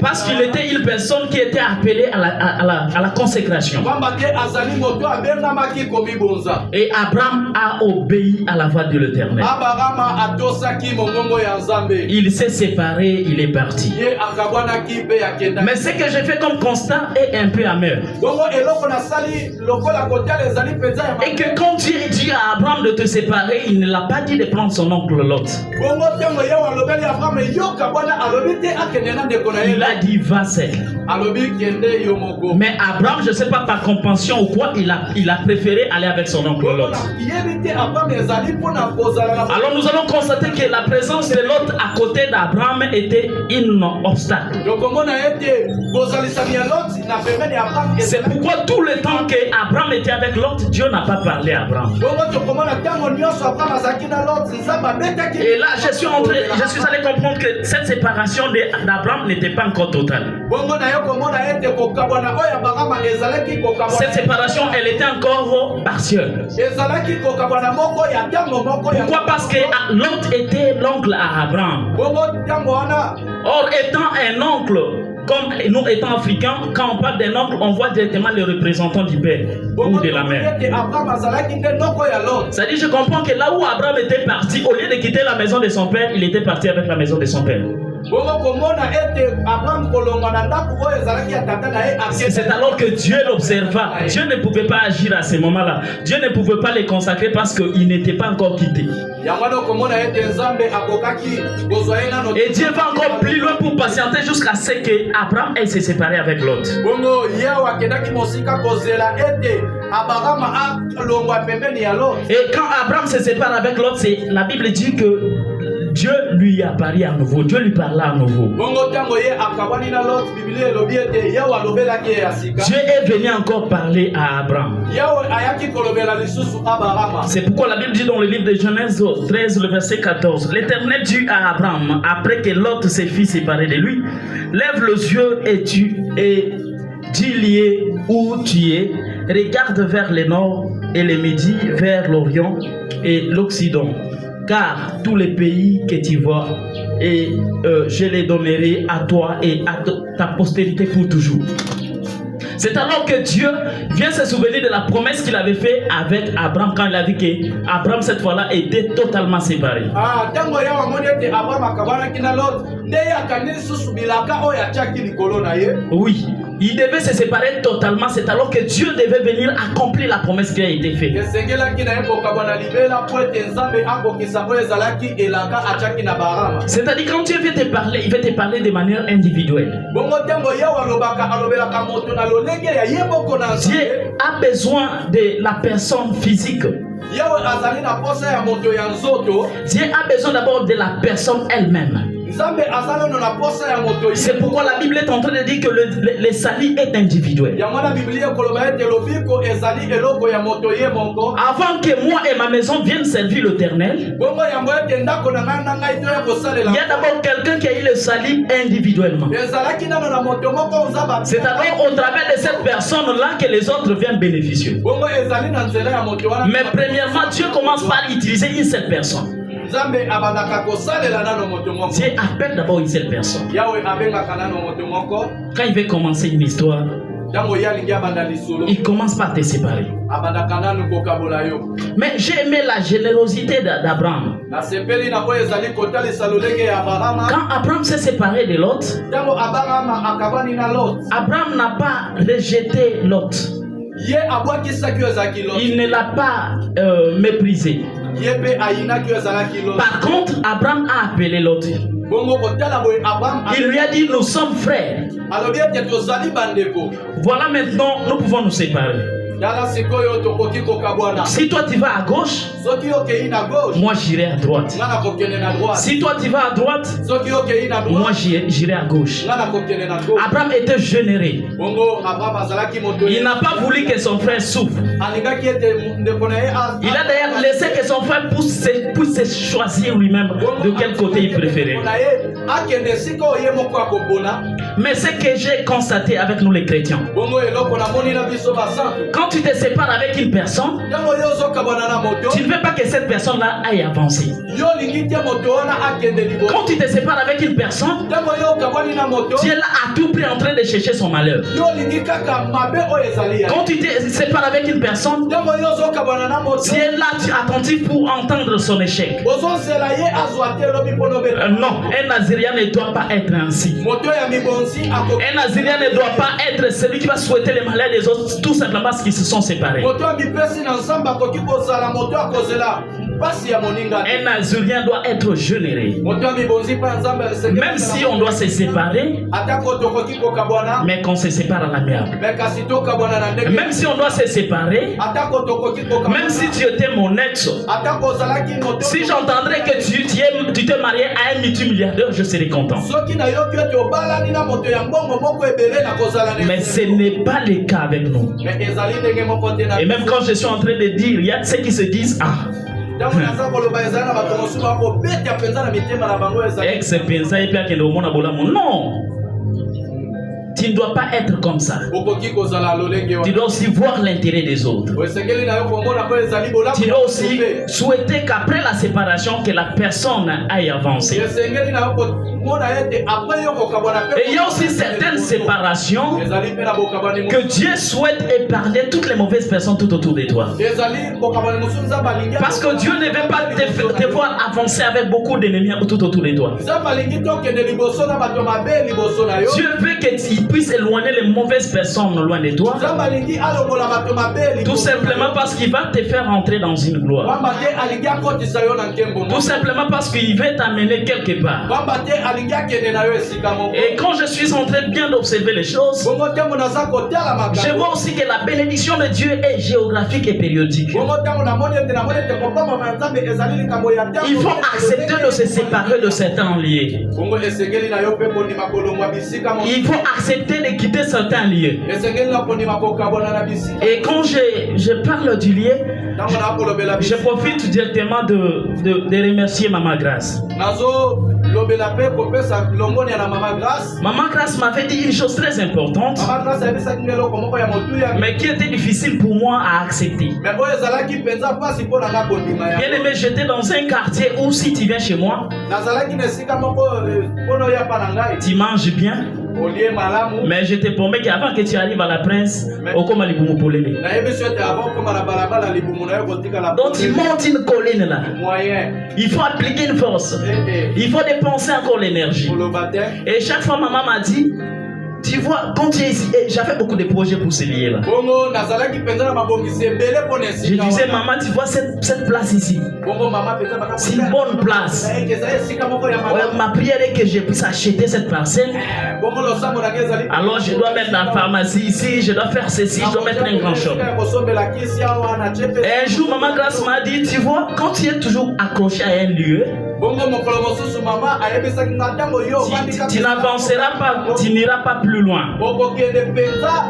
Parce qu'il était une personne qui était appelée à la consécration. Et Abraham a obéi à la voix de l'Éternel. Il s'est séparé, il est parti. Mais ce que j'ai fait comme constat est un peu amer. Et que quand Dieu dit à Abraham de te séparer, il ne l'a pas dit de prendre son oncle Lot. Il a dit va seul. Mais Abraham, je ne sais pas par compassion ou quoi, il a préféré aller avec son oncle Lot. Alors nous allons constater que la présence de Lot à côté d'Abraham était un obstacle. C'est pourquoi tout le temps qu'Abraham était avec Lot, Dieu n'a pas parlé à Abraham. Et là, je suis allé comprendre que cette séparation d'Abraham n'était pas encore totale. Cette séparation, elle était encore partielle. Pourquoi? Parce que Lot était l'oncle à Abraham. Or, étant un oncle, comme nous étant africains, quand on parle d'un oncle, on voit directement les représentants du père ou de la mère. C'est-à-dire, je comprends que là où Abraham était parti, au lieu de quitter la maison de son père, il était parti avec la maison de son père. C'est alors que Dieu l'observa. Dieu ne pouvait pas agir à ce moment-là. Dieu ne pouvait pas les consacrer parce qu'il n'était pas encore quitté. Et Dieu va encore plus loin pour patienter jusqu'à ce que Abraham ait se séparé avec Lot. Et quand Abraham se sépare avec Lot, la Bible dit que Dieu lui apparut à nouveau. Dieu lui parla à nouveau. Dieu est venu encore parler à Abraham. C'est pourquoi la Bible dit dans le livre de Genèse 13, le verset 14, l'Éternel dit à Abraham, après que Lot se fit séparer de lui, lève les yeux et dis lié où tu es, regarde vers le nord et le midi, vers l'Orient et l'Occident, car tous les pays que tu vois, et je les donnerai à toi et à ta postérité pour toujours. C'est alors que Dieu vient se souvenir de la promesse qu'il avait faite avec Abraham quand il a vu qu'Abraham cette fois-là était totalement séparé. Oui, il devait se séparer totalement. C'est alors que Dieu devait venir accomplir la promesse qui a été faite. C'est-à-dire quand Dieu veut te parler, il veut te parler de manière individuelle. Dieu a besoin de la personne physique. Dieu a besoin d'abord de la personne elle-même. C'est pourquoi la Bible est en train de dire que le salut est individuel. Avant que moi et ma maison viennent servir l'Éternel, il y a d'abord quelqu'un qui a eu le salut individuellement. C'est alors au travers de cette personne-là que les autres viennent bénéficier. Mais premièrement, Dieu commence par utiliser une seule personne. Dieu appelle d'abord une seule personne. Quand il veut commencer une histoire, il commence par te séparer. Mais j'ai aimé la générosité d'Abraham. Quand Abraham s'est séparé de Lot, Abraham n'a pas rejeté Lot. Il ne l'a pas méprisé. Par contre, Abraham a appelé Lot. Il lui a dit, nous sommes frères. Voilà maintenant, nous pouvons nous séparer. Si toi tu vas à gauche, moi j'irai à droite. Si toi tu vas à droite, moi j'irai à gauche. Abraham était généreux. Il n'a pas voulu que son frère souffre. Il a d'ailleurs laissé que son frère puisse choisir lui-même de quel côté il préférait. Mais ce que j'ai constaté avec nous les chrétiens, quand tu te sépares avec une personne, tu ne veux pas que cette personne-là aille avancer. Quand tu te sépares avec une personne, tu es là à tout prix en train de chercher son malheur. Quand tu te sépares avec une personne, tu es là attentif pour entendre son échec. Non, un Nazirien ne doit pas être ainsi. Un Nazirien ne doit pas être celui qui va souhaiter le malheur des autres tout simplement parce qu'ils se sont séparés. Un Nazirien doit être généreux. Même si on doit se séparer, mais qu'on se sépare à l'amiable. Même si on doit se séparer, même si tu étais mon ex, si j'entendrais que tu t'es marié à un multimilliardaire, je serais content. Mais ce n'est pas le cas avec nous. Et même quand je suis en train de dire, il y a ceux qui se disent, ah, non. Tu ne dois pas être comme ça. Tu dois aussi voir l'intérêt des autres. Tu dois aussi souhaiter qu'après la séparation, que la personne aille avancer. Et il y a aussi certaines séparations que Dieu souhaite épargner toutes les mauvaises personnes tout autour de toi. Parce que Dieu ne veut pas te voir avancer avec beaucoup d'ennemis tout autour de toi. Dieu veut que tu puisse éloigner les mauvaises personnes loin de toi. Tout simplement parce qu'il va te faire entrer dans une gloire. Tout simplement parce qu'il veut t'amener quelque part. Et quand je suis en train bien d'observer les choses, je vois aussi que la bénédiction de Dieu est géographique et périodique. Il faut accepter de se séparer de certains lieux. Il faut accepter de quitter certains lieux. Et quand je parle du lieu, je profite directement de remercier Maman Grâce. Maman Grâce m'avait dit une chose très importante, mais qui était difficile pour moi à accepter. Bien aimé, j'étais dans un quartier où si tu viens chez moi, tu manges bien. Mais je te promets qu'avant que tu arrives à la Prince, donc tu montes une colline là. Il faut appliquer une force. Il faut dépenser encore l'énergie. Et chaque fois maman m'a dit, tu vois, quand tu es ici, j'avais beaucoup de projets pour ce lieu-là. Je disais, maman, tu vois cette place ici. C'est une bonne place. Ouais, ma prière est que je puisse acheter cette parcelle. Alors, je dois mettre la pharmacie ici, je dois faire ceci, je dois mettre un grand shop. Et un jour, Maman Grâce m'a dit, tu vois, quand tu es toujours accroché à un lieu, tu n'avanceras pas, tu n'iras pas plus loin.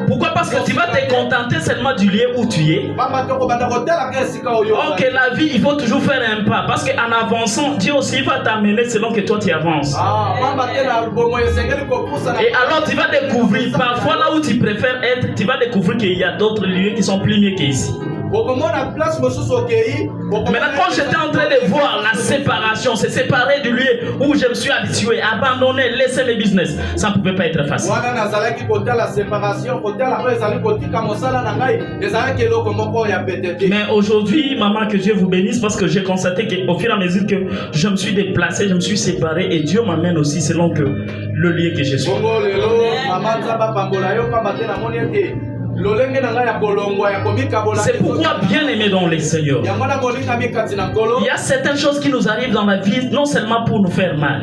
Pourquoi? Parce que tu vas te contenter seulement du lieu où tu es. Ok, la vie, il faut toujours faire un pas. Parce qu'en avançant, Dieu aussi va t'amener selon que toi tu avances. Et alors tu vas découvrir, parfois là où tu préfères être, tu vas découvrir qu'il y a d'autres lieux qui sont plus mieux qu'ici. Maintenant, quand j'étais en train de voir la séparation, se séparer du lieu où je me suis habitué, abandonner, laisser mes business, ça ne pouvait pas être facile. Mais aujourd'hui, maman, que Dieu vous bénisse, parce que j'ai constaté qu'au fur et à mesure que je me suis déplacé, je me suis séparé, et Dieu m'amène aussi selon que le lieu que je suis. C'est pourquoi, bien aimé dans les Seigneurs, il y a certaines choses qui nous arrivent dans la vie, non seulement pour nous faire mal.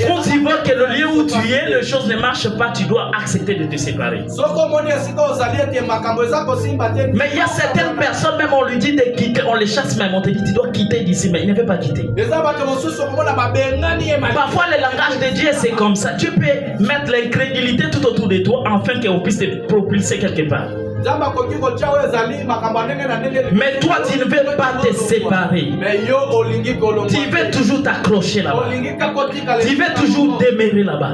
Quand tu vois que le lieu où tu es, les choses ne marchent pas, tu dois accepter de te séparer. Mais il y a certaines personnes, même on lui dit de quitter, on les chasse même, on te dit tu dois quitter d'ici, mais il ne veut pas quitter. Parfois le langage de Dieu c'est comme ça. Tu peux mettre l'incrédulité tout autour de toi afin qu'on puisse te propulser quelque part. Mais toi tu ne veux pas te séparer. Tu veux toujours t'accrocher là-bas. Tu veux toujours demeurer là-bas.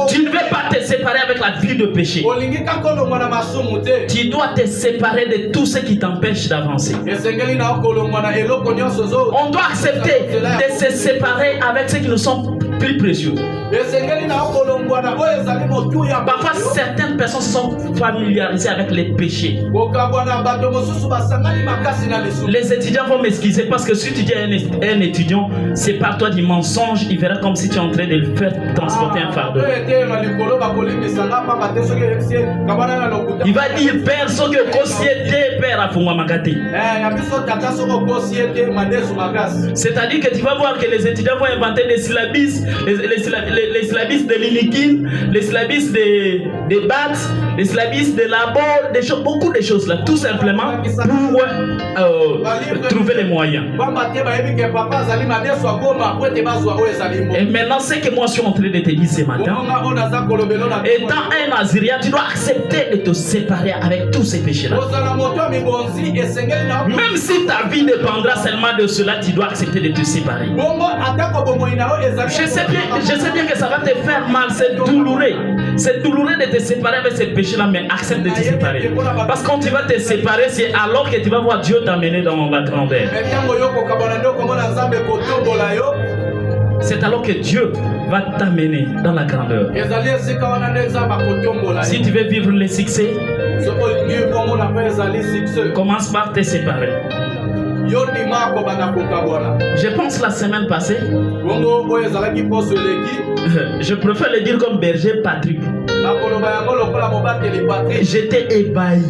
Tu ne veux pas te séparer avec la vie de péché. Tu dois te séparer de tout ce qui t'empêche d'avancer. On doit accepter de se séparer avec ceux qui nous sont plus précieux. Parfois certaines personnes sont familiarisées avec les péchés. Les étudiants vont m'excuser parce que si tu dis à un étudiant, c'est par toi du mensonge, il verra comme si tu es en train de le faire transporter un fardeau. Il va dire père, ce que société père a fumé magati. C'est-à-dire que tu vas voir que les étudiants vont inventer des syllabis, les syllabis de l'inikin, les syllabis des bacs, les syllabis de labor, des choses, beaucoup de choses là, tout simplement pour trouver les moyens. Et maintenant, ce que moi je suis en train de te dire ce matin, étant un Naziréen, tu dois accepter de te séparer avec tous ces péchés-là. Même si ta vie dépendra seulement de cela, tu dois accepter de te séparer. Je sais bien que ça va te faire mal, c'est douloureux. C'est douloureux de te séparer avec ces péchés-là, mais accepte de te séparer. Parce que quand tu vas te séparer, c'est alors que tu vas voir Dieu t'amener dans la grandeur. C'est alors que Dieu va t'amener dans la grandeur. Si tu veux vivre le succès, commence par te séparer. Je pense la semaine passée, je préfère le dire comme berger Patrick. J'étais ébahi.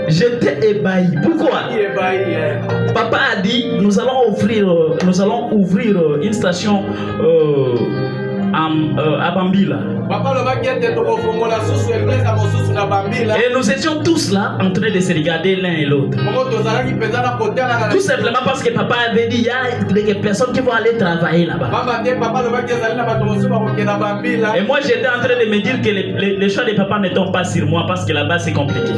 J'étais ébahi. Pourquoi? Papa a dit nous allons ouvrir une station à Bambila. Et nous étions tous là en train de se regarder l'un et l'autre. Tout simplement parce que papa avait dit il y a des personnes qui vont aller travailler là-bas. Et moi j'étais en train de me dire que les choix de papa ne tombent pas sur moi parce que là-bas c'est compliqué.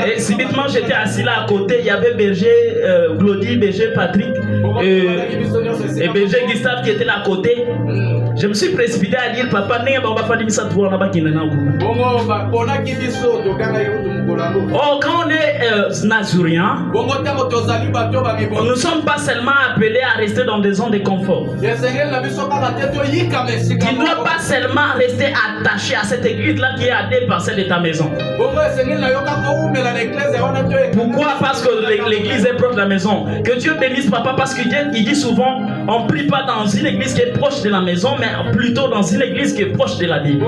Et subitement j'étais assis là à côté, il y avait berger Glody, berger Patrick et berger Gustave qui était là à côté. Je me suis précipité à dire papa on va faire ça pour on quand on est nazurien, nous ne sommes pas seulement appelés à rester dans des zones de confort. Tu ne dois pas seulement rester attaché à cette église là qui est à 2 parcelles de ta maison. Pourquoi? Parce que l'église est proche de la maison. Que Dieu bénisse papa, parce que Dieu il dit souvent on ne prie pas dans une église qui est proche de la maison, mais plutôt dans une église qui est proche de la Bible.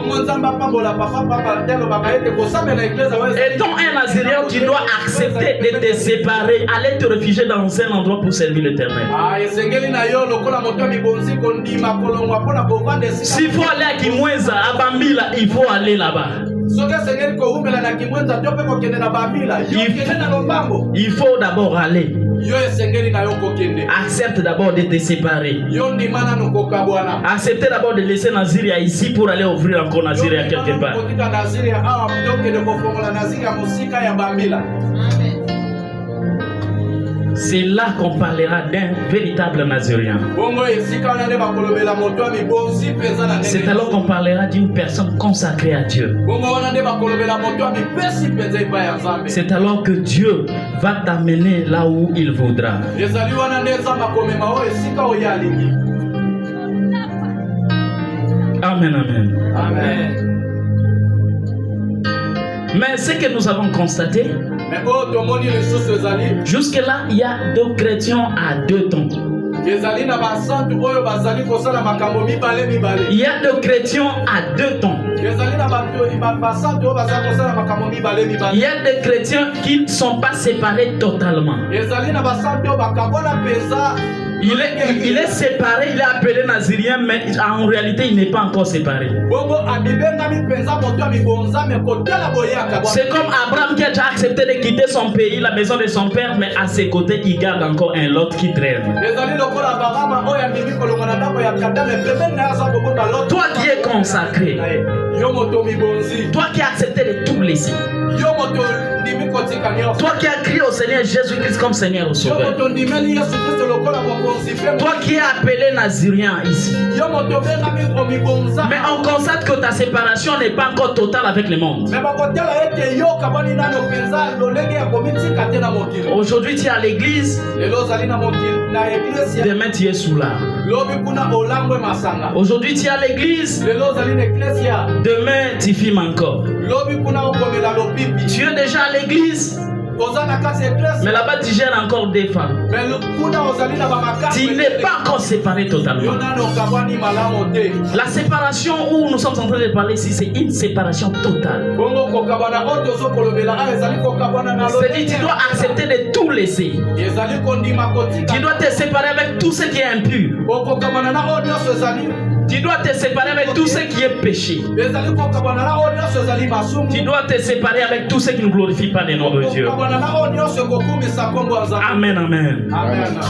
Étant un Nazirien, tu dois accepter de te séparer, aller te réfugier dans un endroit pour servir l'Éternel. S'il faut aller à Kimweza, à Bambila, il faut aller là-bas. Il faut d'abord aller. Accepte d'abord de te séparer. Accepte d'abord de laisser Naziria ici pour aller ouvrir encore Naziria quelque part. C'est là qu'on parlera d'un véritable Nazirien. C'est alors qu'on parlera d'une personne consacrée à Dieu. C'est alors que Dieu va t'amener là où il voudra. Amen, amen. Amen. Mais ce que nous avons constaté, jusque-là, il y a 2 chrétiens à 2 temps. Il y a 2 chrétiens à 2 temps. Il y a des chrétiens qui ne sont pas séparés totalement. Il est séparé, il est appelé Nazirien, mais en réalité il n'est pas encore séparé. C'est comme Abraham qui a déjà accepté de quitter son pays, la maison de son père, mais à ses côtés il garde encore un lot qui traîne. Toi qui es consacré, toi qui as accepté de tout laisser, toi qui as crié au Seigneur Jésus-Christ comme Seigneur au Sauveur, toi qui es appelé Nazirien ici, mais on constate que ta séparation n'est pas encore totale avec le monde. Aujourd'hui tu es à l'église, demain tu es sous l'art. Aujourd'hui tu es à l'église, demain tu filmes encore. Tu es déjà à l'église, mais là-bas tu gères encore des femmes. Tu n'es pas encore séparé totalement. La séparation où nous sommes en train de parler ici, c'est une séparation totale. C'est-à-dire tu dois accepter de tout laisser. Tu dois te séparer avec tout ce qui est impur. Tu dois te séparer avec tout ce qui est péché. Tu dois te séparer avec tout ce qui ne glorifie pas le nom de Dieu. Amen, amen. Amen.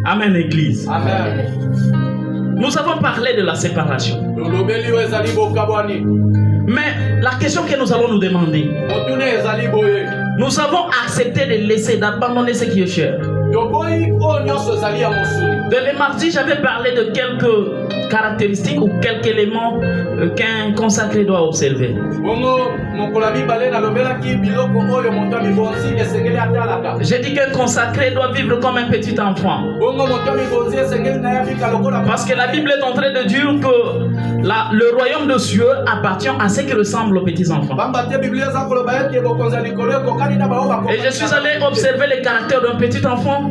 Amen, Église. Amen. Nous avons parlé de la séparation. Mais la question que nous allons nous demander, nous avons accepté de laisser, d'abandonner ce qui est cher. Dans les mardis, j'avais parlé de quelques caractéristiques ou quelques éléments qu'un consacré doit observer. J'ai dit qu'un consacré doit vivre comme un petit enfant. Parce que la Bible est en train de dire que le royaume de cieux appartient à ceux qui ressemblent aux petits enfants. Et je suis allé observer les caractères d'un petit enfant.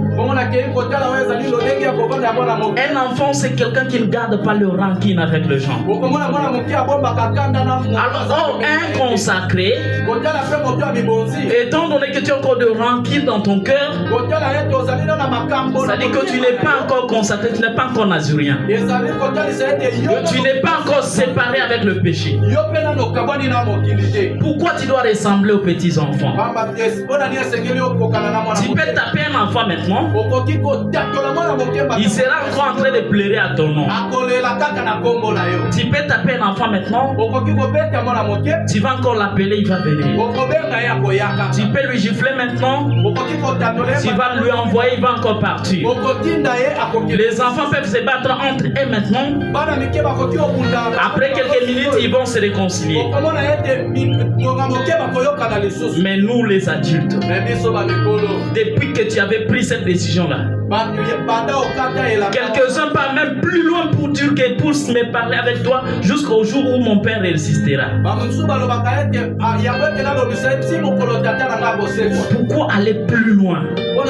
Un enfant, c'est quelqu'un qui ne garde pas le rancune avec les gens. Alors, un consacré, étant donné que tu as encore de rancune dans ton cœur, ça dit que tu n'es pas encore consacré, tu n'es pas encore nazurien. Que tu n'es pas encore séparé avec le péché. Pourquoi tu dois ressembler aux petits enfants? Tu peux taper un enfant maintenant, il sera encore en train de pleurer à ton nom. Tu peux taper un enfant maintenant, tu vas encore l'appeler, il va venir. Tu peux lui gifler maintenant, tu vas lui envoyer, il va encore partir. Les enfants peuvent se battre entre eux maintenant. Après quelques minutes, ils vont se réconcilier. Mais nous les adultes, depuis que tu avais pris cette décision-là, quelques-uns partent même plus loin pour dire que pour me parler avec toi jusqu'au jour où mon père résistera. Pourquoi aller plus loin? Or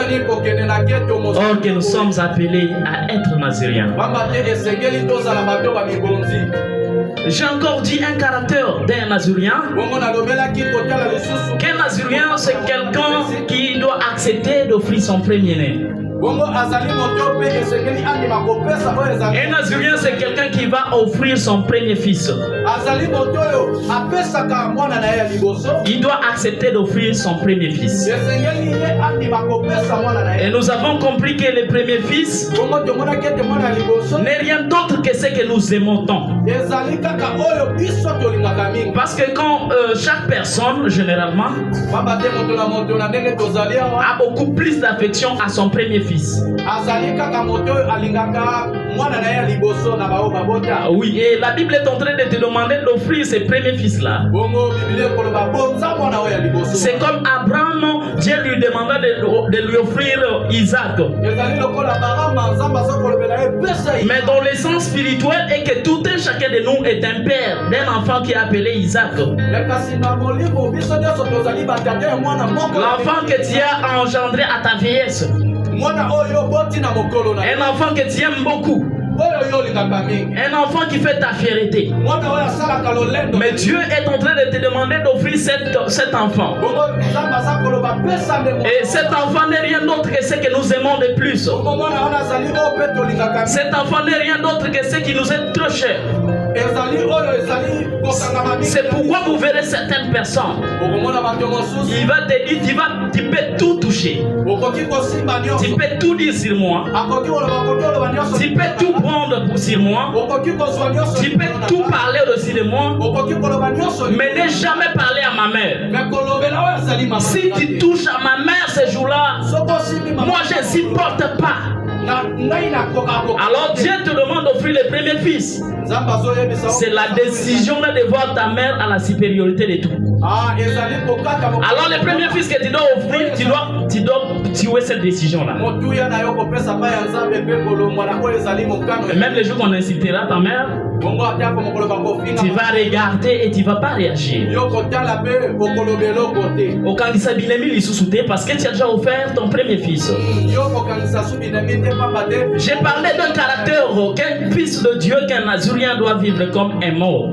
que nous sommes appelés à être nazériens. J'ai encore dit un caractère d'un nazurien. Qu'un nazurien, c'est quelqu'un qui doit accepter d'offrir son premier-né. Un nazurien, c'est quelqu'un qui va offrir son premier fils. Il doit accepter d'offrir son premier fils. Et nous avons compris que le premier fils n'est rien d'autre que ce que nous aimons tant. Parce que quand chaque personne, généralement, a beaucoup plus d'affection à son premier fils. Oui, et la Bible est en train de te demander d'offrir ses premiers fils-là. C'est comme Abraham, Dieu lui demanda de lui offrir Isaac. Mais dans le sens spirituel, est que tout un chacun de nous est un père d'un enfant qui est appelé Isaac. L'enfant que tu as engendré à ta vieillesse. Un enfant que tu aimes beaucoup. Un enfant qui fait ta fierté. Mais Dieu est en train de te demander d'offrir cet enfant. Et cet enfant n'est rien d'autre que ce que nous aimons de plus. Cet enfant n'est rien d'autre que ce qui nous est trop cher. C'est pourquoi vous verrez certaines personnes. Il va te dire, tu peux tout toucher. Tu peux tout dire sur moi. Tu peux tout prendre sur moi. Tu peux tout parler aussi de moi. Mais ne jamais parler à ma mère. Si tu touches à ma mère ce jour-là, moi je ne supporte pas. Alors Dieu te demande d'offrir le premier fils. C'est la décision de voir ta mère à la supériorité de tout. Alors le premier fils que tu dois offrir, tu dois tuer cette décision-là. Même le jour qu'on insultera ta mère, tu vas regarder et tu ne vas pas réagir. Parce que tu as déjà offert ton premier fils. J'ai parlé d'un caractère qu'un fils de Dieu, qu'un nazurien doit vivre comme un mort.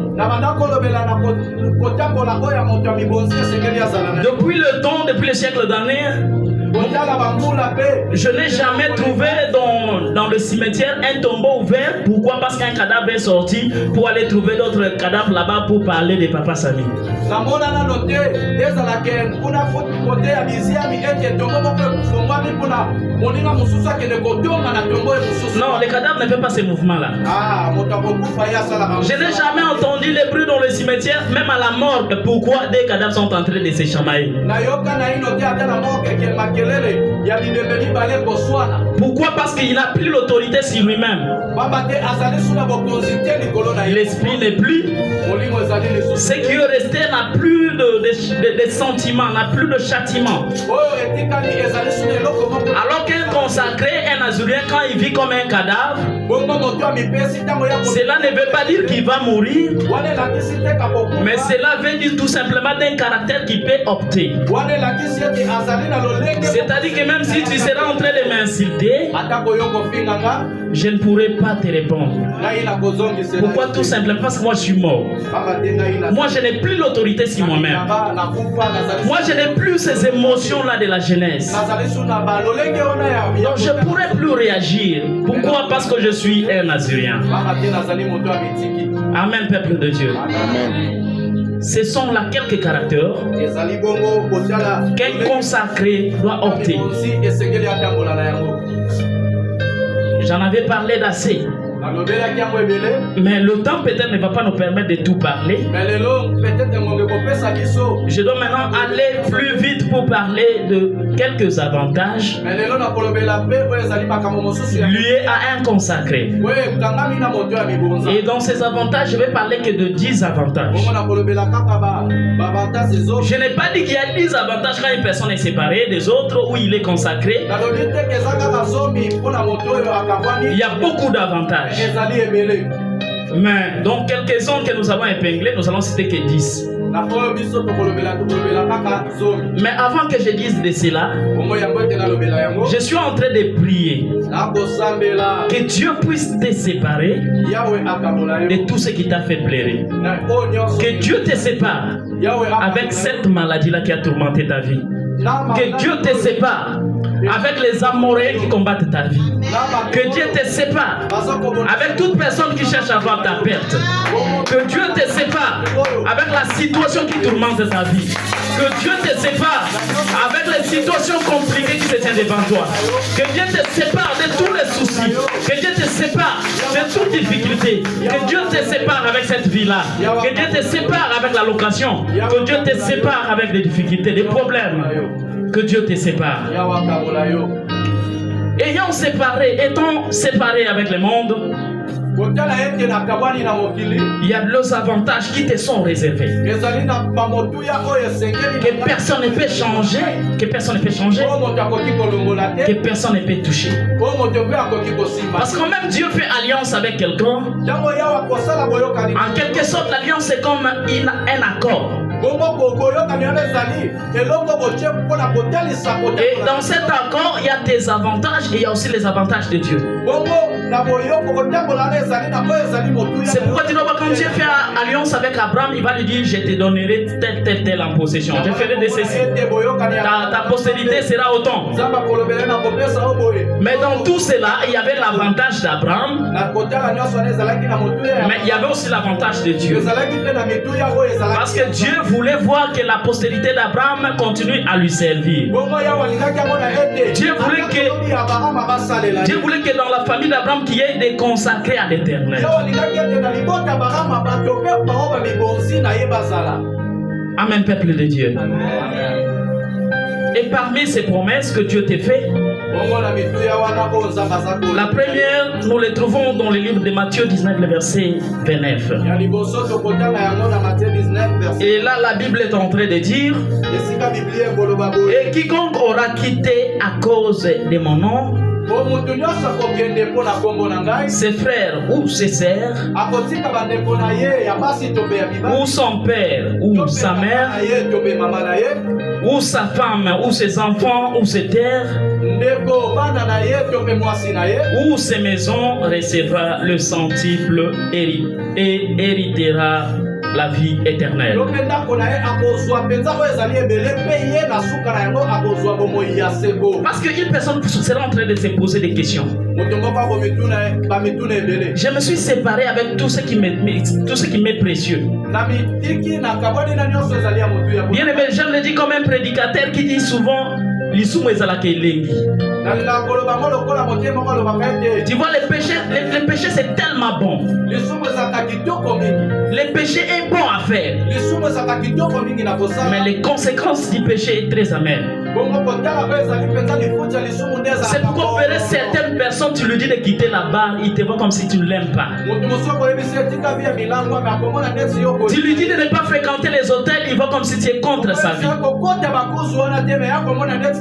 Depuis le temps, depuis le siècle d'années, je n'ai jamais trouvé dans le cimetière un tombeau ouvert. Pourquoi? Parce qu'un cadavre est sorti pour aller trouver d'autres cadavres là-bas pour parler de Papa Sami. Non, les cadavres ne font pas ces mouvements-là. Je n'ai jamais entendu les bruits dans le cimetière, même à la morgue. Pourquoi des cadavres sont en train de se chamailler? Pourquoi? Parce qu'il n'a plus l'autorité sur lui-même. L'esprit n'est plus. Ce qui est resté n'a plus de sentiments, n'a plus de châtiment. Alors qu'un consacré, un azurien, quand il vit comme un cadavre, cela ne veut pas dire qu'il va mourir, mais cela veut dire tout simplement d'un caractère qui peut opter. C'est-à-dire que même si tu seras en train de m'insulter, je ne pourrai pas te répondre. Pourquoi? Tout simplement parce que moi je suis mort. Moi je n'ai plus l'autorité sur moi-même. Moi je n'ai plus ces émotions-là de la jeunesse. Donc je ne pourrai plus réagir. Pourquoi? Parce que je suis un Nazirien. Amen, peuple de Dieu. Amen. Ce sont là quelques caractères qu'un consacré doit opter. J'en avais parlé d'assez. Mais le temps peut-être ne va pas nous permettre de tout parler. Je dois maintenant aller plus vite pour parler de quelques avantages liés à un consacré. Et dans ces avantages, je vais parler que de 10 avantages. Je n'ai pas dit qu'il y a 10 avantages quand une personne est séparée des autres ou il est consacré. Il y a beaucoup d'avantages. Mais donc quelques-uns que nous avons épinglés, nous allons citer que 10. Mais avant que je dise de cela, je suis en train de prier que Dieu puisse te séparer de tout ce qui t'a fait pleurer. Que Dieu te sépare avec cette maladie-là qui a tourmenté ta vie. Que Dieu te sépare avec les amoureux qui combattent ta vie. Que Dieu te sépare avec toute personne qui cherche à voir ta perte. Que Dieu te sépare avec la situation qui tourmente ta vie. Que Dieu te sépare avec les situations compliquées qui se tiennent devant toi. Que Dieu te sépare de tous les soucis. Que Dieu te sépare de toute difficulté. Que Dieu te sépare avec cette vie-là. Que Dieu te sépare avec la location. Que Dieu te sépare avec des difficultés, des problèmes. Que Dieu te sépare. Étant séparés avec le monde, il y a deux avantages qui te sont réservés. Que personne ne peut changer. Que personne ne peut changer. Que personne ne peut toucher. Parce que quand même Dieu fait alliance avec quelqu'un, en quelque sorte l'alliance est comme un accord. Et dans cet accord, il y a des avantages et il y a aussi les avantages de Dieu. C'est pourquoi tu vois, quand Dieu fait alliance avec Abraham, il va lui dire: je te donnerai telle en possession. Je ferai de ceci. Ta postérité sera autant. Mais dans tout cela, il y avait l'avantage d'Abraham, mais il y avait aussi l'avantage de Dieu. Parce que Dieu voulait voir que la postérité d'Abraham continue à lui servir. Dieu voulait que dans la famille d'Abraham, qu'il y ait des consacrés à l'Éternel. Amen, peuple de Dieu. Et parmi ces promesses que Dieu t'a fait, la première, nous les trouvons dans le livre de Matthieu 19, le verset 29. Et là, la Bible est en train de dire: et quiconque aura quitté à cause de mon nom ses frères ou ses sœurs, ou son père ou sa mère, ou sa femme ou ses enfants ou ses terres, ou ses maisons, recevra le centuple et héritera la vie éternelle. Parce qu'une personne sera en train de se poser des questions. Je me suis séparé avec tout ce qui m'est précieux. Bien aimé, je le dis comme un prédicateur qui dit souvent: tu vois, les péchés c'est tellement bon. Le péché est bon à faire, mais les conséquences du péché est très amères. C'est pourquoi on verrait certaines personnes, tu lui dis de quitter la barre, il te voit comme si tu ne l'aimes pas. Tu lui dis de ne pas fréquenter les hôtels, il voit comme si tu es contre sa vie.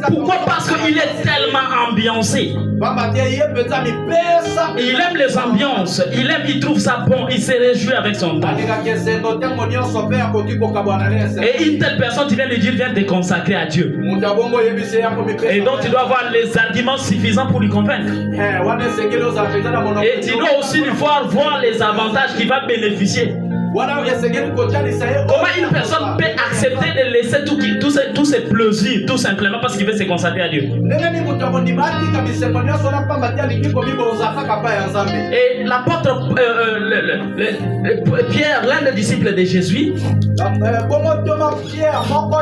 Pourquoi? Parce qu'il est tellement ambiancé. Il aime les ambiances, il trouve ça bon, il se réjouit avec son temps. Et une telle personne, tu viens lui dire, viens te consacrer à Dieu. Et donc tu dois avoir les arguments suffisants pour lui convaincre. Et tu dois aussi lui voir les avantages qu'il va bénéficier. Comment une personne peut accepter de laisser tous ses plaisirs tout simplement parce qu'il veut se consacrer à Dieu? Et l'apôtre Pierre, l'un des disciples de Jésus,